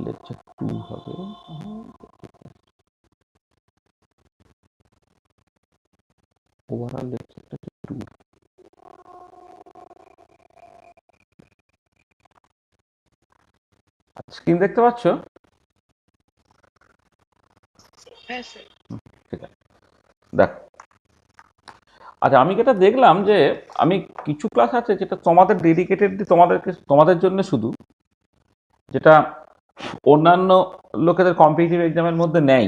Lecture 2 হবে। Overall লেকচারটা 2। Screen দেখতে পাচ্ছ? হ্যাঁ স্যার। ঠিক আছে, দেখ। আচ্ছা, আমি যেটা দেখলাম যে আমি কিছু ক্লাস আছে যেটা তোমাদের ডেডিকেটেডলি তোমাদের জন্য শুধু, যেটা অন্যান্য লোকেদের কম্পিটিটিভ এক্সামের মধ্যে নেই,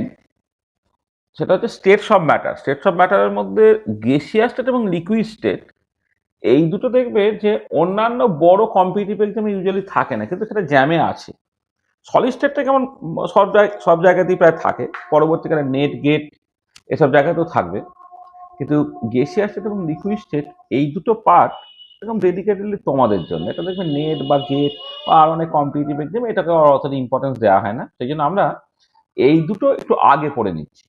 সেটা হচ্ছে states of matter. States of ম্যাটারের মধ্যে গ্যাসিয়াস স্টেট এবং লিকুইড স্টেট, এই দুটো দেখবে যে অন্যান্য বড় কম্পিটিটিভ এক্সামে ইউজুয়ালি থাকে না, কিন্তু সেটা জ্যামে আছে। সলিড স্টেটটা কেমন সব জায়গাতেই প্রায় থাকে, পরবর্তীকালে নেট গেট এসব জায়গাতেও থাকবে, কিন্তু গ্যাসিয়াস স্টেট এবং লিকুইড স্টেট এই দুটো পার্ট একদম ডেডিকেটেডলি তোমাদের জন্য। এটা দেখবে নেট বা গেট বা আর অনেক কম্পিটিটিভ এক্সাম এটাকে অতটা ইম্পর্টেন্স দেওয়া হয় না, সেই জন্য আমরা এই দুটো একটু আগে পড়ে নিচ্ছি।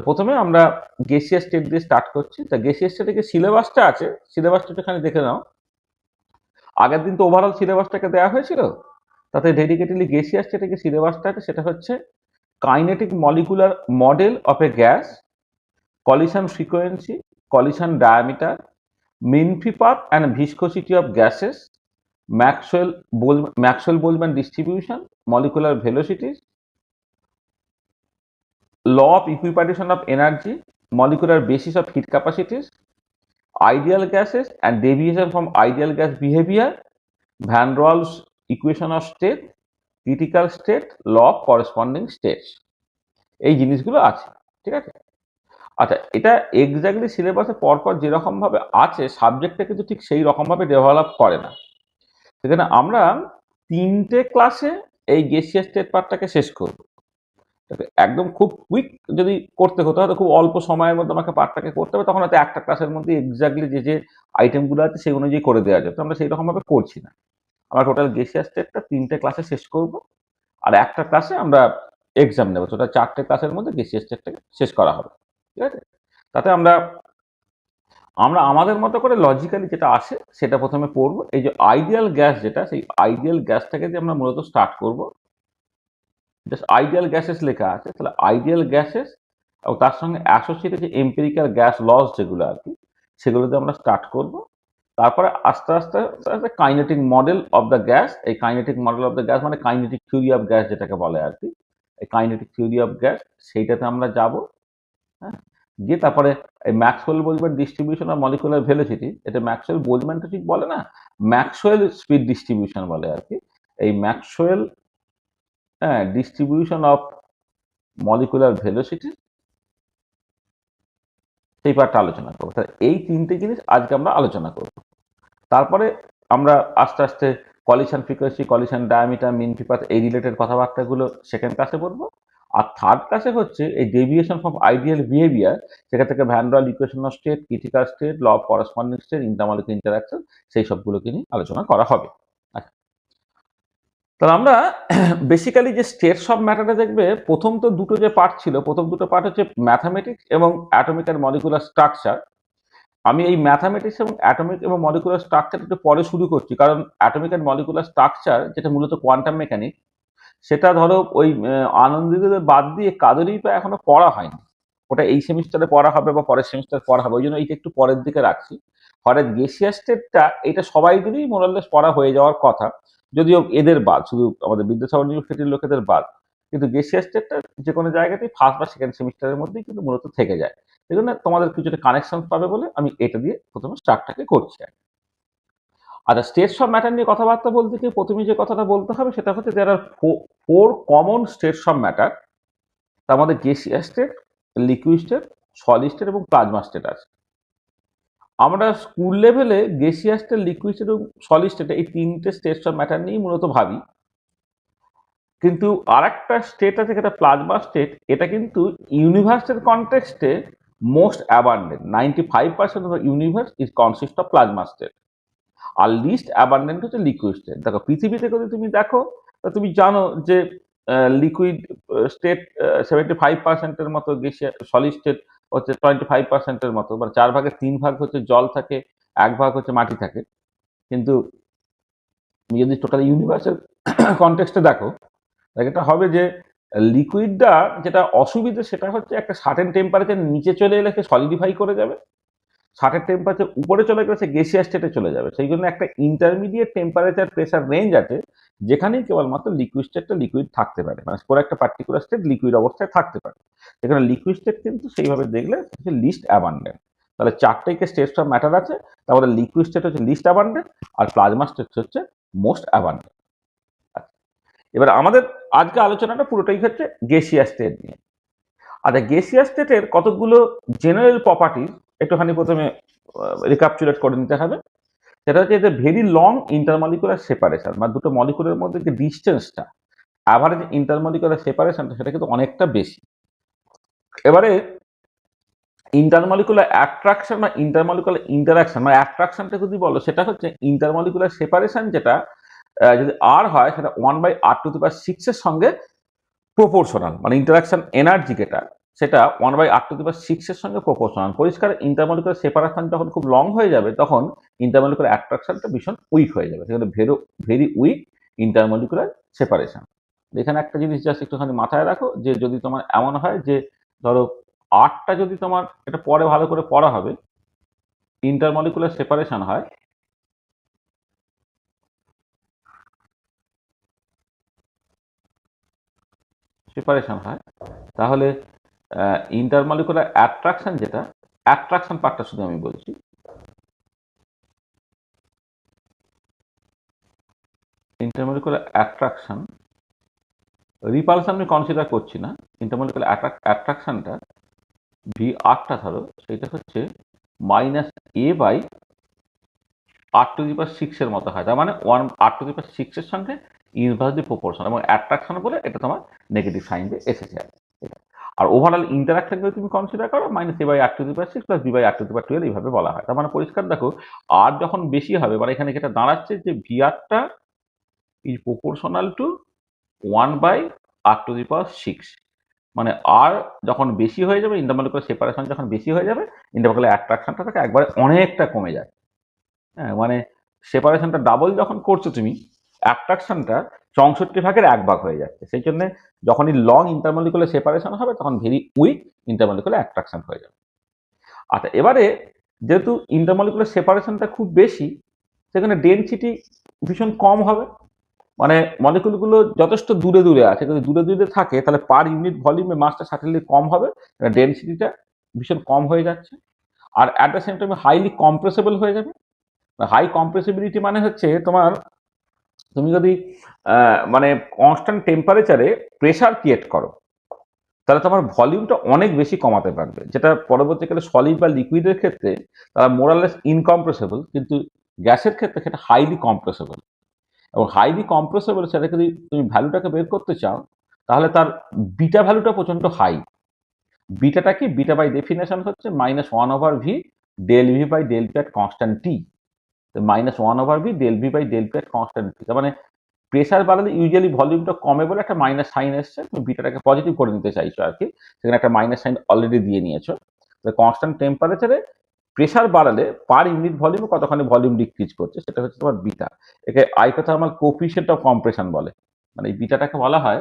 প্রথমে আমরা গ্যাসিয়াস স্টেট দিয়ে স্টার্ট করছি। তা গ্যাসিয়াস স্টেটে সিলেবাসটা আছে, সিলেবাসটা এখানে দেখে নাও। আগের দিন তো ওভারঅল সিলেবাসটাকে দেওয়া হয়েছিল, তাতে ডেডিকেটেডলি গ্যাসিয়াস স্টেটে সিলেবাসটা আছে সেটা হচ্ছে kinetic molecular model of A gas, collision frequency, collision diameter, Minfi path and viscosity of gases, Maxwell-Boltzmann distribution, molecular velocities, law of equipartition of energy, molecular basis of heat capacities, ideal gases and deviation from ideal gas behavior, Van der Waals equation of state, critical state, law of corresponding states। এই জিনিসগুলো আছে, ঠিক আছে। আচ্ছা, এটা exactly সিলেবাসে পরপর যেরকম ভাবে আছে, সাবজেক্টটা কিন্তু ঠিক সেই রকম ভাবে ডেভেলপ করে না। সেখানে আমরা 3টে ক্লাসে এই গ্যাসিয়াস স্টেট পার্টটাকে শেষ করব। একদম খুব কুইক যদি করতে হতো, হয়তো খুব অল্প সময়ের মধ্যে আমাকে পার্টটাকে করতে হবে, তখন হয়তো একটা ক্লাসের মধ্যে এক্স্যাক্টলি যে আইটেমগুলো আছে সেই অনুযায়ী করে দেওয়া যেত। আমরা সেই রকম ভাবে করছি না। আমরা টোটাল গ্যাসিয়াস স্টেটটা 3টে ক্লাসে শেষ করব, আর একটা ক্লাসে আমরা এক্সাম নেব। টোটাল 4টে ক্লাসের মধ্যে গ্যাসিয়াস স্টেটটাকে শেষ করা হবে, ঠিক আছে। তাতে আমরা আমাদের মতো করে লজিক্যালি যেটা আসে সেটা প্রথমে পড়বো। এই যে আইডিয়াল গ্যাস, যেটা সেই আইডিয়াল গ্যাসটাকে যে আমরা মূলত স্টার্ট করব। জাস্ট আইডিয়াল গ্যাসেস লেখা আছে, তাহলে আইডিয়াল গ্যাসেস এবং তার সঙ্গে অ্যাসোসিয়েটেড যে এম্পিরিক্যাল গ্যাস লস যেগুলো আর কি, সেগুলোতে আমরা স্টার্ট করব। তারপরে আস্তে আস্তে আস্তে kinetic model of the gas, এই kinetic model of the gas মানে কাইনেটিক থিওরি অফ গ্যাস যেটাকে বলে আর কি, এই কাইনেটিক থিওরি অফ গ্যাস সেইটাতে আমরা যাব। হ্যাঁ, গিয়ে তারপরে এই Maxwell Boltzmann distribution of molecular velocity, এটা ম্যাক্সওয়েল বোলজম্যান তো ঠিক বলে না, ম্যাক্সওয়েল স্পিড ডিস্ট্রিবিউশন বলে আর কি। এই Maxwell distribution of molecular velocity, সেই পার্টটা আলোচনা করবো। তাহলে এই 3টে জিনিস আজকে আমরা আলোচনা করব। তারপরে আমরা আস্তে আস্তে collision frequency, collision diameter, mean free path এই রিলেটেড কথাবার্তাগুলো সেকেন্ড ক্লাসে বলবো। আর থার্ড ক্লাসে হচ্ছে এই ডেভিয়েশন ফ্রম আইডিয়াল বিহেভিয়ার, সেখান থেকে van der Waals equation of state, critical state, law of corresponding state, intermolecular interaction, সেই সবগুলোকে নিয়ে আলোচনা করা হবে। আচ্ছা, তাহলে আমরা বেসিক্যালি যে স্টেটস অফ ম্যাটারটা দেখবে, প্রথম তো দুটো যে পার্ট ছিল, প্রথম দুটো পার্ট হচ্ছে ম্যাথামেটিক্স এবং অ্যাটমিক অ্যান্ড মলিকুলার স্ট্রাকচার। আমি এই ম্যাথামেটিক্স এবং অ্যাটমিক এবং মলিকুলার স্ট্রাকচার একটু পরে শুরু করছি, কারণ অ্যাটমিক অ্যান্ড মলিকুলার স্ট্রাকচার যেটা মূলত কোয়ান্টাম মেকানিক্স, সেটা ধরো ওই আনন্দীদের বাদ দিয়ে কাদেরই প্রায় এখনো পড়া হয়নি। ওটা এই সেমিস্টারে পড়া হবে বা পরের সেমিস্টারে পড়া হবে, ওই জন্য এইটা একটু পরের দিকে রাখছি। হঠাৎ গ্যাসিয়াস স্টেটটা এটা সবাইদেরই মোরাললেস পড়া হয়ে যাওয়ার কথা, যদিও এদের বাদ, শুধু আমাদের বিদ্যাসাগর ইউনিভার্সিটির লোকেদের বাদ। কিন্তু গ্যাসিয়াস স্টেটটা যে কোনো জায়গাতেই ফার্স্ট বা সেকেন্ড সেমিস্টারের মধ্যেই কিন্তু মূলত থেকে যায়। এই জন্য তোমাদের কিছুটা কানেকশন পাবে বলে আমি এটা দিয়ে প্রথমে স্টার্টটাকে করছি। আচ্ছা, স্টেটস অফ ম্যাটার নিয়ে কথাবার্তা বলতে গিয়ে প্রথমে যে কথাটা বলতে হবে সেটা হচ্ছে দেয়ার আর 4 কমন স্টেটস অফ ম্যাটার। তার মধ্যে gaseous state, liquid state, solid state এবং প্লাজমা স্টেট আছে। আমরা স্কুল লেভেলে গ্যাসিয়াস স্টেট, লিকুইড স্টেট এবং সলিড স্টেট এই 3টে স্টেটস অফ ম্যাটার নিয়েই মূলত ভাবি। কিন্তু আর একটা স্টেট আছে যেটা প্লাজমা স্টেট, এটা কিন্তু ইউনিভার্সের কনটেক্সটে most abundant. 95% of the universe is consist of plasma state. আর লিস্ট অ্যাবান্ডেন্ট হচ্ছে লিকুইড স্টেট। দেখো পৃথিবীতে যদি তুমি দেখো, তুমি জানো যে লিকুইড স্টেট 75%-এর মতো, সলিড স্টেট হচ্ছে 25%-এর মতো, মানে 4 ভাগের 3 ভাগ হচ্ছে জল থাকে, 1 ভাগ হচ্ছে মাটি থাকে। কিন্তু তুমি যদি টোটাল ইউনিভার্সের কনটেক্সটে দেখো, এটা হবে যে লিকুইডটা যেটা অসুবিধা সেটা হচ্ছে একটা সার্টেন টেম্পারেচার নিচে চলে এলে সে সলিডিফাই করে যাবে, সার্টেন টেম্পারেচার উপরে চলে গেলে সে গ্যাসিয়াস স্টেটে চলে যাবে। সেই জন্য একটা ইন্টারমিডিয়েট টেম্পারেচার প্রেসার রেঞ্জ আছে যেখানেই কেবলমাত্র লিকুইড স্টেটটা লিকুইড থাকতে পারে, মানে পুরো একটা পার্টিকুলার স্টেট লিকুইড অবস্থায় থাকতে পারে। সেখানে লিকুইড স্টেট কিন্তু সেইভাবে দেখলে হচ্ছে লিস্ট অ্যাবান্ডেন্ট। তাহলে চারটেকে স্টেটস অফ ম্যাটার আছে, তারপরে লিকুইড স্টেট হচ্ছে লিস্ট অ্যাবান্ডেন্ট আর প্লাজমা স্টেট হচ্ছে মোস্ট অ্যাবান্ডেন্ট। এবার আমাদের আজকে আলোচনাটা পুরোটাই হচ্ছে গ্যাসিয়াস স্টেট নিয়ে। আচ্ছা, গ্যাসিয়াস স্টেটের কতগুলো জেনারেল প্রপার্টিজ একটুখানি প্রথমে রিক্যাপচুলেট করে নিতে হবে। সেটা হচ্ছে যে ভেরি লং ইন্টারমলিকুলার সেপারেশন, মানে দুটো মলিকুলের মধ্যে যে ডিস্টেন্সটা, অ্যাভারেজ ইন্টারমলিকুলার সেপারেশনটা সেটা কিন্তু অনেকটা বেশি। এবারে ইন্টারমলিকুলার অ্যাট্রাকশন বা ইন্টারমলিকুলার ইন্টারাকশন, মানে অ্যাট্রাকশনটা যদি বলো সেটা হচ্ছে ইন্টারমলিকুলার সেপারেশন, যেটা যদি আর হয় সেটা 1/r⁶ এর সঙ্গে প্রপোর্শনাল, মানে ইন্টারাকশন এনার্জি যেটা সেটা 1/r⁶ এর সঙ্গে প্রপোর্শনাল। পরিষ্কার ইন্টারমলিকুলার সেপারেশন যখন খুব লং হয়ে যাবে তখন ইন্টারমলিকুলার অ্যাট্রাকশনটা ভীষণ উইক হয়ে যাবে, সেখানে ভেরি উইক ইন্টারমলিকুলার সেপারেশন। এখানে একটা জিনিস জাস্ট একটুখানি মাথায় রাখো যে যদি তোমার এমন হয় যে ধরো আরটা যদি তোমার, এটা পরে ভালো করে পড়া হবে, ইন্টারমলিকুলার সেপারেশন হয়, তাহলে ইন্টারমলিকুলার অ্যাট্রাকশন, যেটা অ্যাট্রাকশন পার্টটা শুধু আমি বলছি, ইন্টারমলিকুলার অ্যাট্রাকশন, রিপালশন আমি কনসিডার করছি না। ইন্টারমলিকুলার অ্যাট্রাকশনটা ভি আরটা ধরো সেটা হচ্ছে -a/r⁶ এর মতো হয়, তার মানে 1r⁶ এর সঙ্গে ইনভার্সলি প্রপোর্শন, এবং অ্যাট্রাকশন বলে এটা তোমার নেগেটিভ সাইন দিয়ে এসেছে। আর ওভারঅল ইন্টারাকশন যদি তুমি কনসিডার করো -a/r⁶ প্লাস b/r⁴ এইভাবে বলা হয়। তার মানে পরিষ্কার দেখো, আর যখন বেশি হবে, মানে এখানে যেটা দাঁড়াচ্ছে যে ভি আরটা ইজ প্রপোর্শনাল টু 1/r⁶, মানে আর যখন বেশি হয়ে যাবে, ইন্টারমলিকুলার সেপারেশন যখন বেশি হয়ে যাবে, ইন্টারমলিকুলার অ্যাট্রাকশনটা থেকে একবারে অনেকটা কমে যায়। হ্যাঁ, মানে সেপারেশনটা ডাবল যখন করছো তুমি, অ্যাট্রাকশনটা 64/1 হয়ে যাচ্ছে। সেই জন্য যখনই লং ইন্টারমলিকুলার সেপারেশন হবে তখন ভেরি উইক ইন্টারমলিকুলার অ্যাট্রাকশন হয়ে যাবে। আচ্ছা, এবারে যেহেতু ইন্টারমলিকুলার সেপারেশনটা খুব বেশি, সেখানে ডেনসিটি ভীষণ কম হবে, মানে মলিকুলগুলো যথেষ্ট দূরে দূরে আছে, যদি দূরে দূরে থাকে তাহলে পার ইউনিট ভলিউমে মাসটা সার্টেনলি কম হবে, ডেনসিটিটা ভীষণ কম হয়ে যাচ্ছে। আর at the same time highly compressible হয়ে যাবে। হাই কম্প্রেসিবিলিটি মানে হচ্ছে তোমার, তুমি যদি মানে কনস্ট্যান্ট টেম্পারেচারে প্রেসার ক্রিয়েট করো তাহলে তোমার ভলিউমটা অনেক বেশি কমাতে পারবে, যেটা পরবর্তীকালে সলিড বা লিকুইডের ক্ষেত্রে তারা মোরালেস ইনকম্প্রেসেবল, কিন্তু গ্যাসের ক্ষেত্রে সেটা হাইলি কম্প্রেসেবল। এবং হাইলি কম্প্রেসেবল সেটাকে যদি তুমি ভ্যালুটাকে বের করতে চাও তাহলে তার বিটা ভ্যালুটা প্রচন্ড হাই। বিটাটা কি? বিটা বাই ডেফিনেশন হচ্ছে -1/v ∂v/Δp at constant t, -1/v ∂v/Δp at constant t। তার মানে প্রেসার বাড়ালে ইউজুয়ালি ভলিউমটা কমে বলে একটা মাইনাস সাইন এসছে, তুমি বিটাটাকে পজিটিভ করে নিতে চাইছো আর কি, সেখানে একটা মাইনাস সাইন অলরেডি দিয়ে নিয়েছো। কনস্ট্যান্ট টেম্পারেচারে প্রেসার বাড়ালে পার ইউনিট ভলিউমে কতখানি ভলিউম ডিক্রিজ করছে সেটা হচ্ছে তোমার বিটা। একে আইসোথার্মাল কোফিশিয়েন্ট অফ কম্প্রেশন বলে, মানে এই বিটাটাকে বলা হয়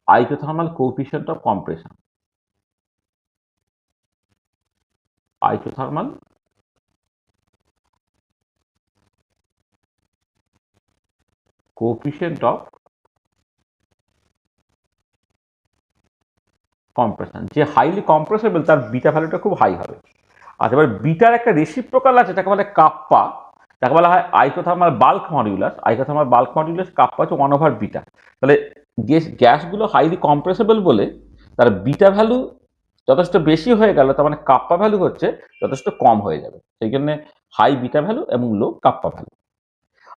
isothermal coefficient of compression. Isothermal coefficient of compression, যে হাইলি কম্প্রেসেবল তার বিটা ভ্যালুটা খুব হাই হবে। আচ্ছা, এবার বিটার একটা রেসিপ্রোকাল আছে যাকে বলে কাপ্পা, যাকে বলা হয় isothermal bulk modulus. Isothermal bulk modulus kappa হচ্ছে 1/β। তাহলে গ্যাসগুলো হাইলি কম্প্রেসেবল বলে তার বিটা ভ্যালু যথেষ্ট বেশি হয়ে গেল, তার মানে কাপ্পা ভ্যালু হচ্ছে যথেষ্ট কম হয়ে যাবে। সেই জন্য হাই বিটা ভ্যালু এবং লো কাপ্পা ভ্যালু।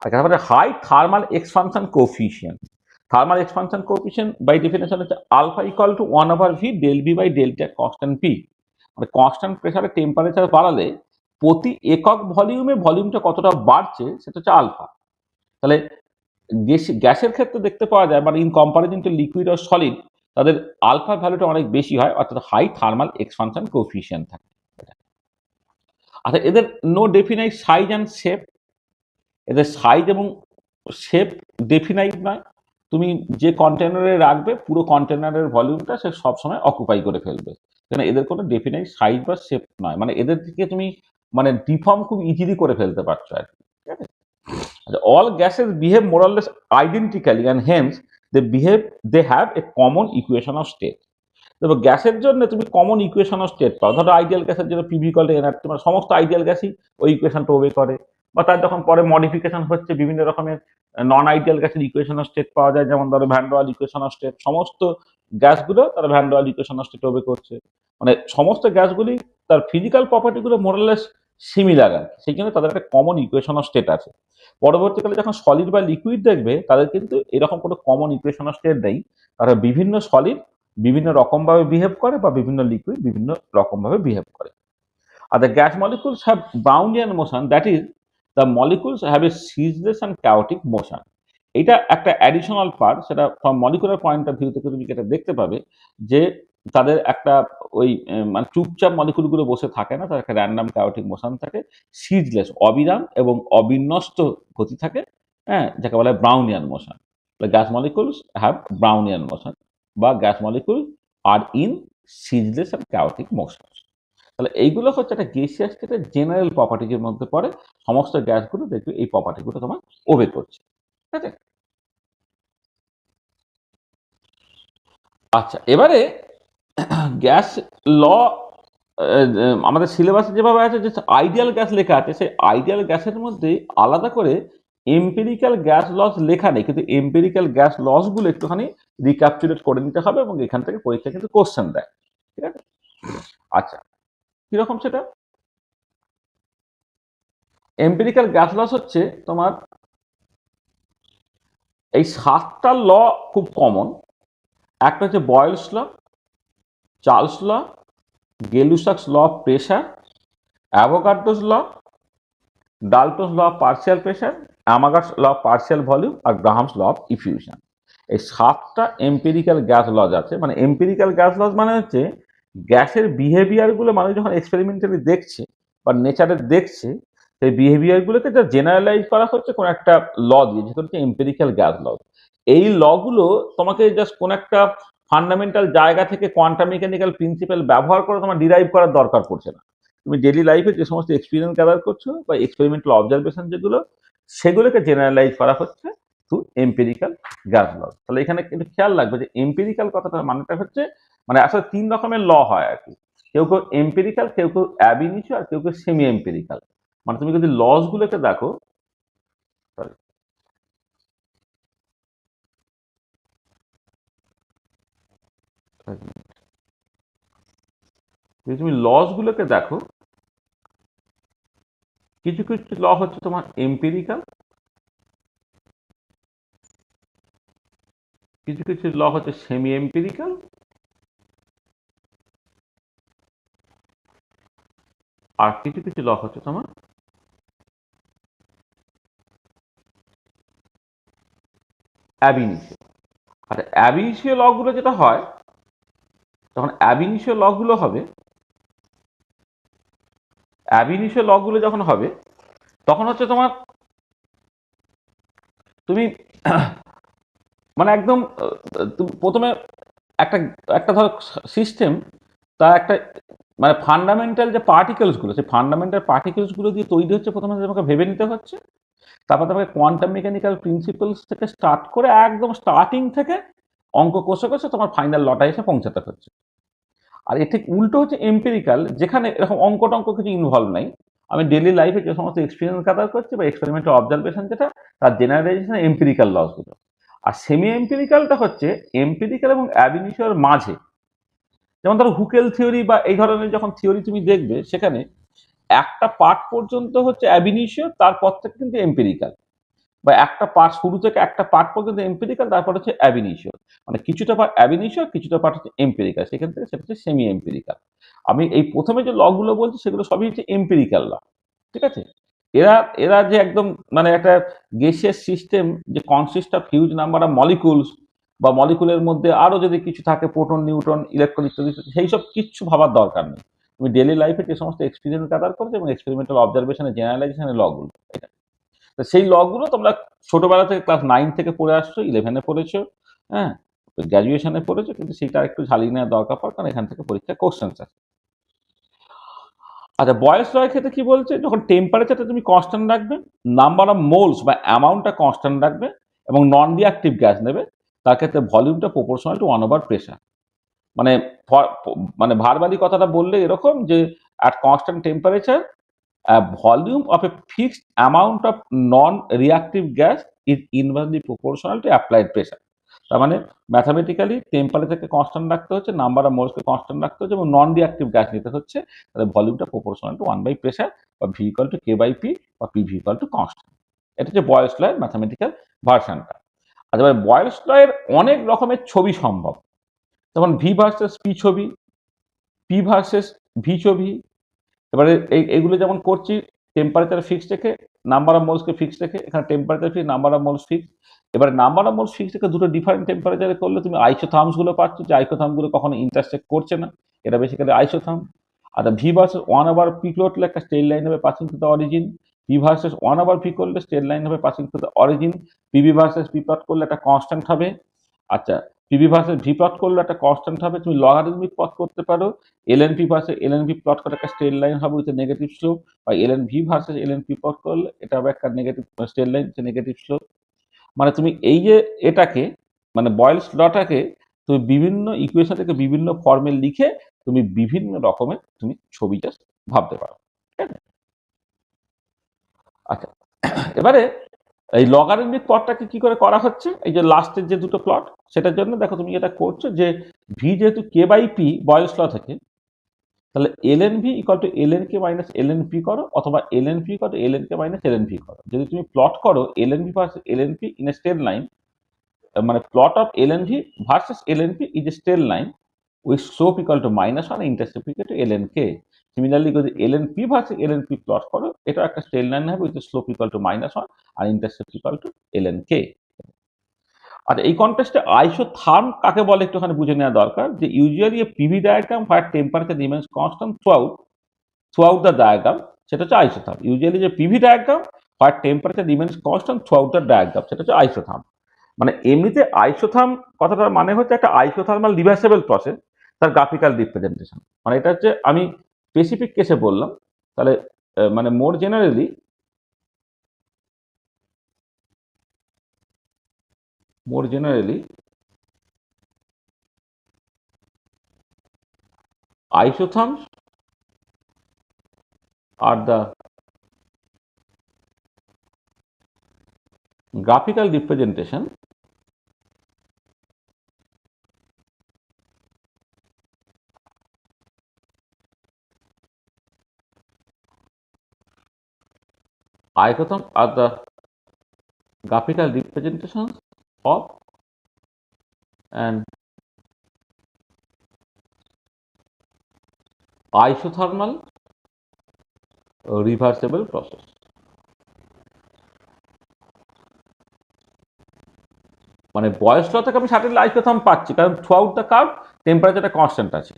আর তারপরে high thermal expansion coefficient. Thermal expansion coefficient by definition হচ্ছে alpha equal to 1/v ∂v/Δt constant P. মানে কনস্ট্যান্ট প্রেসারে টেম্পারেচার বাড়ালে প্রতি একক ভলিউমে ভলিউমটা কতটা বাড়ছে সেটা হচ্ছে আলফা। তাহলে গ্যাসের ক্ষেত্রে দেখতে পাওয়া যায়, মানে ইন কম্পারিজন টু লিকুইড আর সলিড, তাদের আলফা ভ্যালুটা অনেক বেশি হয়, অর্থাৎ হাই থার্মাল এক্সপানশন কোফিশিয়েন্ট থাকে। আচ্ছা, এদের no definite size and shape, এদের সাইজ এবং শেপ ডেফিনাইট নয়, তুমি যে কন্টেনারে রাখবে পুরো কন্টেনারের ভলিউমটা সে সবসময় অকুপাই করে ফেলবে, কেন এদের কোনো ডেফিনাইট সাইজ বা শেপ নয়, মানে এদের থেকে তুমি মানে ডিফর্ম খুব ইজিলি করে ফেলতে পারছো আর কি, ঠিক আছে? All gases behave more or less identically and hence they have a common equation of state. দেখো গ্যাসের জন্য তুমি কমন ইকুয়েশন অফ স্টেট পাও, ধরো আইডিয়াল গ্যাসের জন্য পিভি কল এনআরটি, তোমার সমস্ত আইডিয়াল গ্যাসই ওই ইকুয়েশনটা ওবে করে, বা তার যখন পরে মডিফিকেশন হচ্ছে বিভিন্ন রকমের নন আইডিয়াল গ্যাসের ইকুয়েশন অফ স্টেট পাওয়া যায়, যেমন ধরো ভ্যান্ডোয়াল ইকুয়েশন অফ স্টেট, সমস্ত গ্যাসগুলো তারা ভ্যান্ডোয়াল ইকুয়েশন অফ স্টেট ওবে করছে, মানে সমস্ত গ্যাসগুলি তার ফিজিক্যাল প্রপার্টিগুলো মোরাললেস সিমিলার আর সেই জন্য তাদের একটা কমন ইকুয়েশন অফ স্টেট আছে। পরবর্তীকালে যখন সলিড বা লিকুইড দেখবে তাদের কিন্তু এরকম কোনো কমন ইকুয়েশন অফ স্টেট নেই, তারা বিভিন্ন সলিড বিভিন্ন রকমভাবে বিহেভ করে বা বিভিন্ন লিকুইড বিভিন্ন রকমভাবে বিহেভ করে। Are the gas molecules have Brownian motion, that is the molecules have a ceaseless and chaotic motion. এটা একটা অ্যাডিশনাল পার্ট, সেটা from molecular point of view থেকে তুমি এটা দেখতে পাবে যে তাদের একটা ওই মানে চুপচাপ মলিকুলগুলো বসে থাকে না, তার একটা র্যান্ডাম chaotic মোশন থাকে, সিজলেস অবিরাম এবং অবিন্যস্ত গতি থাকে, হ্যাঁ, যাকে বলা হয় Brownian motion. Gas molecules have Brownian motion বা gas molecule are in ceaseless and chaotic motion. তাহলে এইগুলো হচ্ছে একটা গ্যাসিয়াস স্টেটের জেনারেল প্রপার্টিজের মধ্যে পড়ে, সমস্ত গ্যাসগুলো দেখবে এই প্রপার্টিগুলো তোমার ওবে করছে, ঠিক আছে? আচ্ছা, এবারে গ্যাস ল আমাদের সিলেবাসে যেভাবে আছে যে আইডিয়াল গ্যাস লেখা আছে, সেই আইডিয়াল গ্যাসের মধ্যে আলাদা করে এম্পিরিক্যাল গ্যাস লস লেখা নেই, কিন্তু এম্পিরিক্যাল গ্যাস লসগুলো একটুখানি রিক্যাপচুলেট করে নিতে হবে এবং এখান থেকে পরীক্ষা কিন্তু কোশ্চেন দেয়, ঠিক আছে? আচ্ছা, কিরকম সেটা? এম্পিরিক্যাল গ্যাস লস হচ্ছে তোমার এই 7টা ল খুব কমন। একটা হচ্ছে Boyle's law, Charles law, Gay Lussac's law of pressure, Avogadro's law, Dalton's law of partial pressure, Amagat's law of partial volume আর গ্রাহামস ল অফ ইফিউশন। এই 7টা এম্পিরিক্যাল গ্যাস লজ আছে। মানে এম্পিরিক্যাল গ্যাস লজ মানে হচ্ছে গ্যাসের বিহেভিয়ারগুলো মানুষ যখন এক্সপেরিমেন্টালি দেখছে বা নেচারে দেখছে, সেই বিহেভিয়ারগুলোকে যা জেনারেলাইজ করা হচ্ছে কোন একটা ল দিয়ে, যেটা হচ্ছে এম্পিরিক্যাল গ্যাস লজ। এই লগুলো তোমাকে জাস্ট কোন একটা ফান্ডামেন্টাল জায়গা থেকে কোয়ান্টাম মেকানিক্যাল প্রিন্সিপাল ব্যবহার করে তোমার ডিরাইভ করার দরকার পড়ছে না। তুমি ডেইলি লাইফে যে সমস্ত এক্সপিরিয়েন্স গ্যাদার করছো বা এক্সপেরিমেন্টাল অবজারভেশন যেগুলো, সেগুলোকে জেনারেলাইজ করা হচ্ছে থ্রু এম্পিরিক্যাল গ্যাস লজ। তাহলে এখানে কিন্তু খেয়াল রাখবে যে এম্পিরিক্যাল কথাটার মানেটা হচ্ছে মানে আসলে 3 রকমের ল হয় আর কি। কেউ কেউ এম্পিরিক্যাল, কেউ কেউ অ্যাব ইনিশিও, আর কেউ কেউ সেমি এম্পিরিক্যাল। মানে তুমি যদি লস গুলোকে দেখো, sorry, যদি তুমি লস গুলোকে দেখো, কিছু কিছু ল হচ্ছে তোমার এম্পিরিক্যাল, কিছু কিছু ল হচ্ছে সেমি এম্পিরিক্যাল, আর কিছু কিছু ল হচ্ছে তোমার অ্যাবিনিসিও। আর অ্যাবিনিসিও ল গুলো যেটা হয়, যখন অ্যাবিনিসিও ল গুলো হবে, অ্যাবিনিসিও ল গুলো যখন হবে তখন হচ্ছে তোমার তুমি মানে একদম তুমি প্রথমে একটা একটা ধরো সিস্টেম, তার একটা মানে ফান্ডামেন্টাল যে পার্টিকেলস গুলো, সেই ফান্ডামেন্টাল পার্টিকেলস গুলো দিয়ে তৈরি হচ্ছে, প্রথমে তোমাকে ভেবে নিতে হচ্ছে। তারপর তোমাকে কোয়ান্টাম মেকানিক্যাল প্রিন্সিপালস থেকে স্টার্ট করে একদম স্টার্টিং থেকে অঙ্ক কষে কষে তোমার ফাইনাল লটা এসে পৌঁছাতে হচ্ছে। আর এর ঠিক উল্টো হচ্ছে এম্পিরিক্যাল, যেখানে এরকম অঙ্ক টঙ্ক কিছু ইনভলভ নাই। আমি ডেইলি লাইফে যে সমস্ত এক্সপিরিয়েন্স গ্যাদার করছি বা এক্সপেরিমেন্টাল অবজারভেশন যেটা, তার জেনারেলাইজেশন এম্পিরিক্যাল লস গুলো। আর সেমি এম্পিরিক্যালটা হচ্ছে এম্পিরিক্যাল এবং অ্যাবিনিশিওর মাঝে। যেমন ধরো হুকেল থিওরি বা এই ধরনের যখন থিওরি তুমি দেখবে, সেখানে একটা পার্ট পর্যন্ত হচ্ছে অ্যাবিনিশিও, তারপর থেকে কিন্তু এম্পিরিক্যাল, বা একটা পার্ট শুরু থেকে একটা পার্ট পর্যন্ত এম্পিরিক্যাল, তারপর হচ্ছে অ্যাবিনিশিও। মানে কিছুটা পার্ট অ্যাবিনিশিও, কিছুটা পার্ট হচ্ছে এম্পিরিক্যাল, সেখান থেকে সেটা হচ্ছে সেমি এম্পিরিক্যাল। আমি এই প্রথমে যে লগুলো বলছি সেগুলো সবই হচ্ছে এম্পিরিক্যাল ল, ঠিক আছে? এরা এরা যে একদম মানে একটা গ্যাসিয়াস সিস্টেম যে consist of huge number of molecules, বা মলিকুলের মধ্যে আরো যদি কিছু থাকে প্রোটন নিউট্রন ইলেকট্রন ইত্যাদি, সেই সব কিচ্ছু ভাবার দরকার নেই। তুমি ডেইলি লাইফে যে সমস্ত এক্সপিরিয়েন্স গ্যাদার করছো এবং এক্সপেরিমেন্টাল অবজারভেশনের জেনারেলাইজেশনের লগুলো, এটা তো সেই লগুলো তোমরা ছোটবেলা থেকে ক্লাস 9 থেকে পড়ে আসছো, 11-এ পড়েছো, হ্যাঁ, গ্র্যাজুয়েশনে পড়েছো, কিন্তু সেটা একটু ঝালিয়ে নেওয়ার দরকার পড়ে, কারণ এখান থেকে পরীক্ষায় কোশ্চেন আছে। আচ্ছা, বয়েলস লয়ের ক্ষেত্রে কি বলছে, যখন টেম্পারেচারটা তুমি কনস্ট্যান্ট রাখবে, নাম্বার অফ মোলস বা অ্যামাউন্টটা কনস্ট্যান্ট রাখবে এবং নন রিঅ্যাক্টিভ গ্যাস নেবে, তার ক্ষেত্রে ভলিউমটা প্রপোর্শনাল টু 1/প্রেশার। মানে মানে ভার্বালি কথাটা বললে এরকম যে at constant temperature volume of A fixed amount of non reactive gas is inversely proportional to applied pressure. তার মানে ম্যাথামেটিক্যালি টেম্পারেচারকে কনস্ট্যান্ট রাখতে হচ্ছে, নাম্বার অফ মোলসকে কনস্ট্যান্ট রাখতে হচ্ছে এবং নন রিঅ্যাক্টিভ গ্যাস নিতে হচ্ছে, তাহলে ভলিউমটা প্রপোর্শনাল টু 1/প্রেশার বা V equal to K by P বা P V equal to constant. এটা হচ্ছে বয়েলস লয়ের ম্যাথামেটিক্যাল ভার্সানটা। আচ্ছা, এবার বয়েলস লয়ের অনেক রকমের ছবি সম্ভব, যেমন ভি ভার্সেস পি ছবি, পি ভার্সেস ভি ছবি। এবারে এইগুলো যেমন করছি টেম্পারেচার ফিক্সড রেখে, নাম্বার অফ মোলসকে ফিক্সড রেখে, এখানে temperature fix, number of moles fix. এবারে নাম্বার অফ মোলস ফিক্সড রেখে দুটো ডিফারেন্ট টেম্পারেচারে করলে তুমি আইসোথার্মস গুলো পাচ্ছ, যে আইসোথার্মস কখনো ইন্টারসেক্ট করছে না, এটা বেসিক্যালি আইসোথার্ম। আর ভি ভার্সেস 1/পি করলে একটা স্ট্রেট লাইন হবে passing to the origin, P versus 1/পি করলে স্ট্রেট লাইন হবে passing to the origin, PV versus P plot করলে একটা কনস্ট্যান্ট হবে। আচ্ছা, পিভি ভার্সেস ভি প্লট করলে একটা কনস্ট্যান্ট হবে। তুমি লগারিদমিক প্লট করতে পারো, এলএনপি ভার্সেস এলএনপি প্লট করে একটা স্ট্রেট লাইন হবে উইথ নেগেটিভ স্লোপ, বা এলএনভি ভার্সেস এলএনপি প্লট করলে এটা হবে একটা negative straight line with negative slope. মানে তুমি এই যে এটাকে, মানে বয়েলস লটাকে তুমি বিভিন্ন ইকুয়েশন থেকে বিভিন্ন ফর্মে লিখে তুমি বিভিন্ন রকমের তুমি ছবিটা ভাবতে পারো, ঠিক আছে? আচ্ছা, এবারে এই লগারিদমিক প্লটটাকে কি করে করা হচ্ছে, এই যে লাস্টের যে দুটো প্লট, সেটার জন্য দেখো তুমি যেটা করছো যে ভি যেহেতু কে বাই পি বয়েলস ল থেকে, তাহলে L N V equal to L N K minus L N P করো, অথবা L N P equal to L N K minus L N P করো। যদি তুমি প্লট করো L N V versus L N P in a straight line, মানে plot of L N V versus L N P is a straight line with slope equal to -1, intercept equal to L N K. Similarly যদি L N P versus L N P plot করো, এটা একটা straight line হবে with slope equal to -1 আর intercept equal to L N K. আচ্ছা, এই কনটেক্সটে isotherm কাকে বলে একটুখানি বুঝে নেওয়া দরকার, যে usually a PV diagram where temperature remains constant throughout the diagram, সেটা হচ্ছে আইসোথার্ম। ইউজুয়ালি যে PV diagram where temperature remains constant throughout the diagram, সেটা হচ্ছে আইসোথার্ম। মানে এমনিতে আইসোথার্ম কথাটার মানে হচ্ছে একটা আইসোথার্মাল রিভার্সেবল প্রসেস, তার গ্রাফিক্যাল রিপ্রেজেন্টেশন। মানে এটা হচ্ছে, আমি স্পেসিফিক কেসে বললাম, তাহলে মানে মোর generally isotherms are the graphical representation isotherms are the graphical representations of an isothermal reversible process. মানে বয়স ল থেকে আমি সার্টেনলি আইসোথার্ম পাচ্ছি, কারণ থ্রুআউট দ্য কার্ভ টেম্পারেচারটা কনস্ট্যান্ট আছে।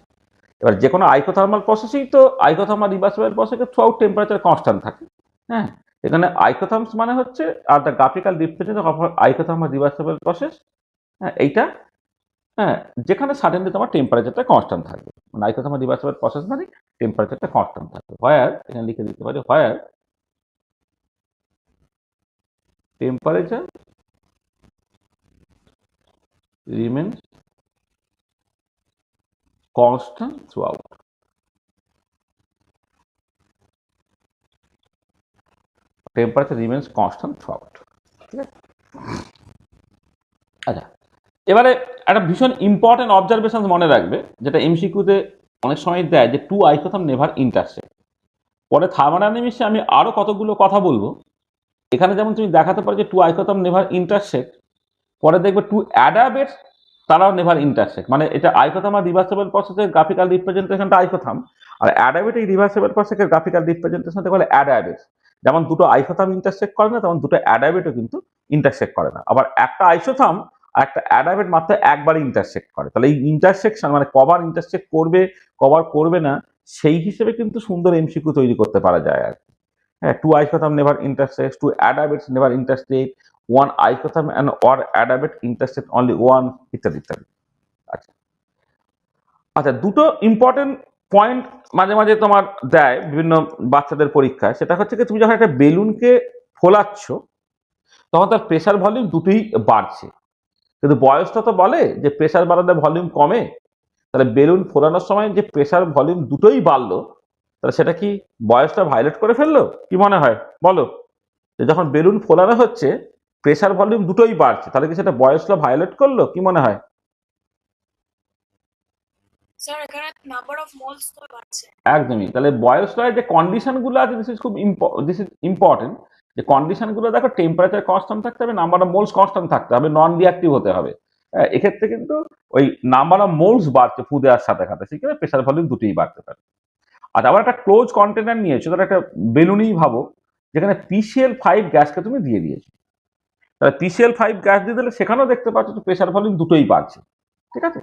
এবার যে কোনো আইসোথার্মাল প্রসেসেই তো আইসোথার্মাল রিভার্সিবল প্রসেসে থ্রুআউট টেম্পারেচার কনস্ট্যান্ট থাকে। হ্যাঁ, এখানে আইসোথার্মস মানে হচ্ছে are the graphical representation of isothermal reversible process. হ্যাঁ, এইটা, হ্যাঁ, যেখানে সাডেনলি তোমার টেম্পারেচারটা কনস্ট্যান্ট থাকবে, মানে আইসোথার্মাল রিভার্সিবল প্রসেস মানে টেম্পারেচারটা কনস্ট্যান্ট থাকবে। হোয়ার, এখানে লিখে দিতে পারি, where temperature remains constant throughout. Temperature remains constant throughout, ঠিক আছে? আচ্ছা, এবারে একটা ভীষণ ইম্পর্টেন্ট অবজারভেশন মনে রাখবে, যেটা এমসিকিউতে অনেক সময় দেয়, যে টু আইসোথার্ম নেভার ইন্টারসেক্ট। পরে থার্মোডাইনামিক্সে আমি আরো কতগুলো কথা বলবো, এখানে যেমন তুমি দেখাতে পারো যে টু আইসোথার্ম নেভার ইন্টারসেক্ট, পরে দেখবে টু অ্যাডাবেটস তারাও নেভার ইন্টারসেক্ট। মানে এটা আইসোথার্ম আর রিভার্সিবল প্রসেসের গ্রাফিক্যাল রিপ্রেজেন্টেশনটা আইসোথার্ম, আর অ্যাডাবেট এই রিভার্সিবল প্রসেসের গ্রাফিক্যাল রিপ্রেজেন্টেশনটা বলে অ্যাডাবেটস। যেমন দুটো আইসোথার্ম ইন্টারসেক্ট করে না, তেমন দুটো অ্যাডাবেটও কিন্তু ইন্টারসেক্ট করে না। আবার একটা আইসোথার্ম আর একটা অ্যাডাবেট মাত্র একবারই ইন্টারসেক্ট করে। তাহলে এই ইন্টারসেকশন মানে কবার ইন্টারসেক্ট করবে, কবার করবে না, সেই হিসেবে কিন্তু সুন্দর এমসিকিউ তৈরি করতে পারা যায় আর কি। হ্যাঁ, 2 isotherm never intersect, 2 adabats never intersect, 1 isotherm and or adabat intersect only one, ইত্যাদি ইত্যাদি। আচ্ছা আচ্ছা, দুটো ইম্পর্টেন্ট পয়েন্ট মাঝে মাঝে তোমার দেয় বিভিন্ন বাচ্চাদের পরীক্ষায়, সেটা হচ্ছে কি তুমি যখন একটা বেলুনকে ফোলাচ্ছ তখন তার প্রেসার ভলিউম দুটোই বাড়ছে, কিন্তু বয়সটা তো বলে যে প্রেসার বাড়ালে ভলিউম কমে, তাহলে বেলুন ফোলানোর সময় যে প্রেসার ভলিউম দুটোই বাড়লো, তাহলে সেটা কি বয়সটা ভায়োলেট করে ফেললো? কি মনে হয় বলো? যে যখন বেলুন ফোলানো হচ্ছে প্রেসার ভলিউম দুটোই বাড়ছে, তাহলে কি সেটা বয়সটা ভায়োলেট করলো? কি মনে হয়? স্যার এখানে নাম্বার অফ মোলস তো বাড়ছে। একদমই। তাহলে বয়সটায় যে কন্ডিশন গুলো আছে দিস ইজ ইম্পর্টেন্ট, যে কন্ডিশন গুলো দেখো টেম্পারেচার কনস্ট্যান্ট থাকতে হবে, নাম্বার অফ মোলস কনস্ট্যান্ট থাকতে হবে, নন রিঅ্যাক্টিভ হতে হবে। এক্ষেত্রে কিন্তু ওই নাম্বার অফ মোলস বাড়ছে ফু দেওয়ার সাথে সাথে, সেক্ষেত্রে প্রেসার ভলিউম দুটোই বাড়তে পারে। আর আবার একটা ক্লোজ কন্টেনার নিয়েছো, তাহলে একটা বেলুনই ভাবো যেখানে PCl5 গ্যাসকে তুমি দিয়ে দিয়েছো, তাহলে PCl5 গ্যাস দিয়ে দিলে সেখানেও দেখতে পাচ্ছ প্রেসার ভলিউম দুটোই বাড়ছে, ঠিক আছে?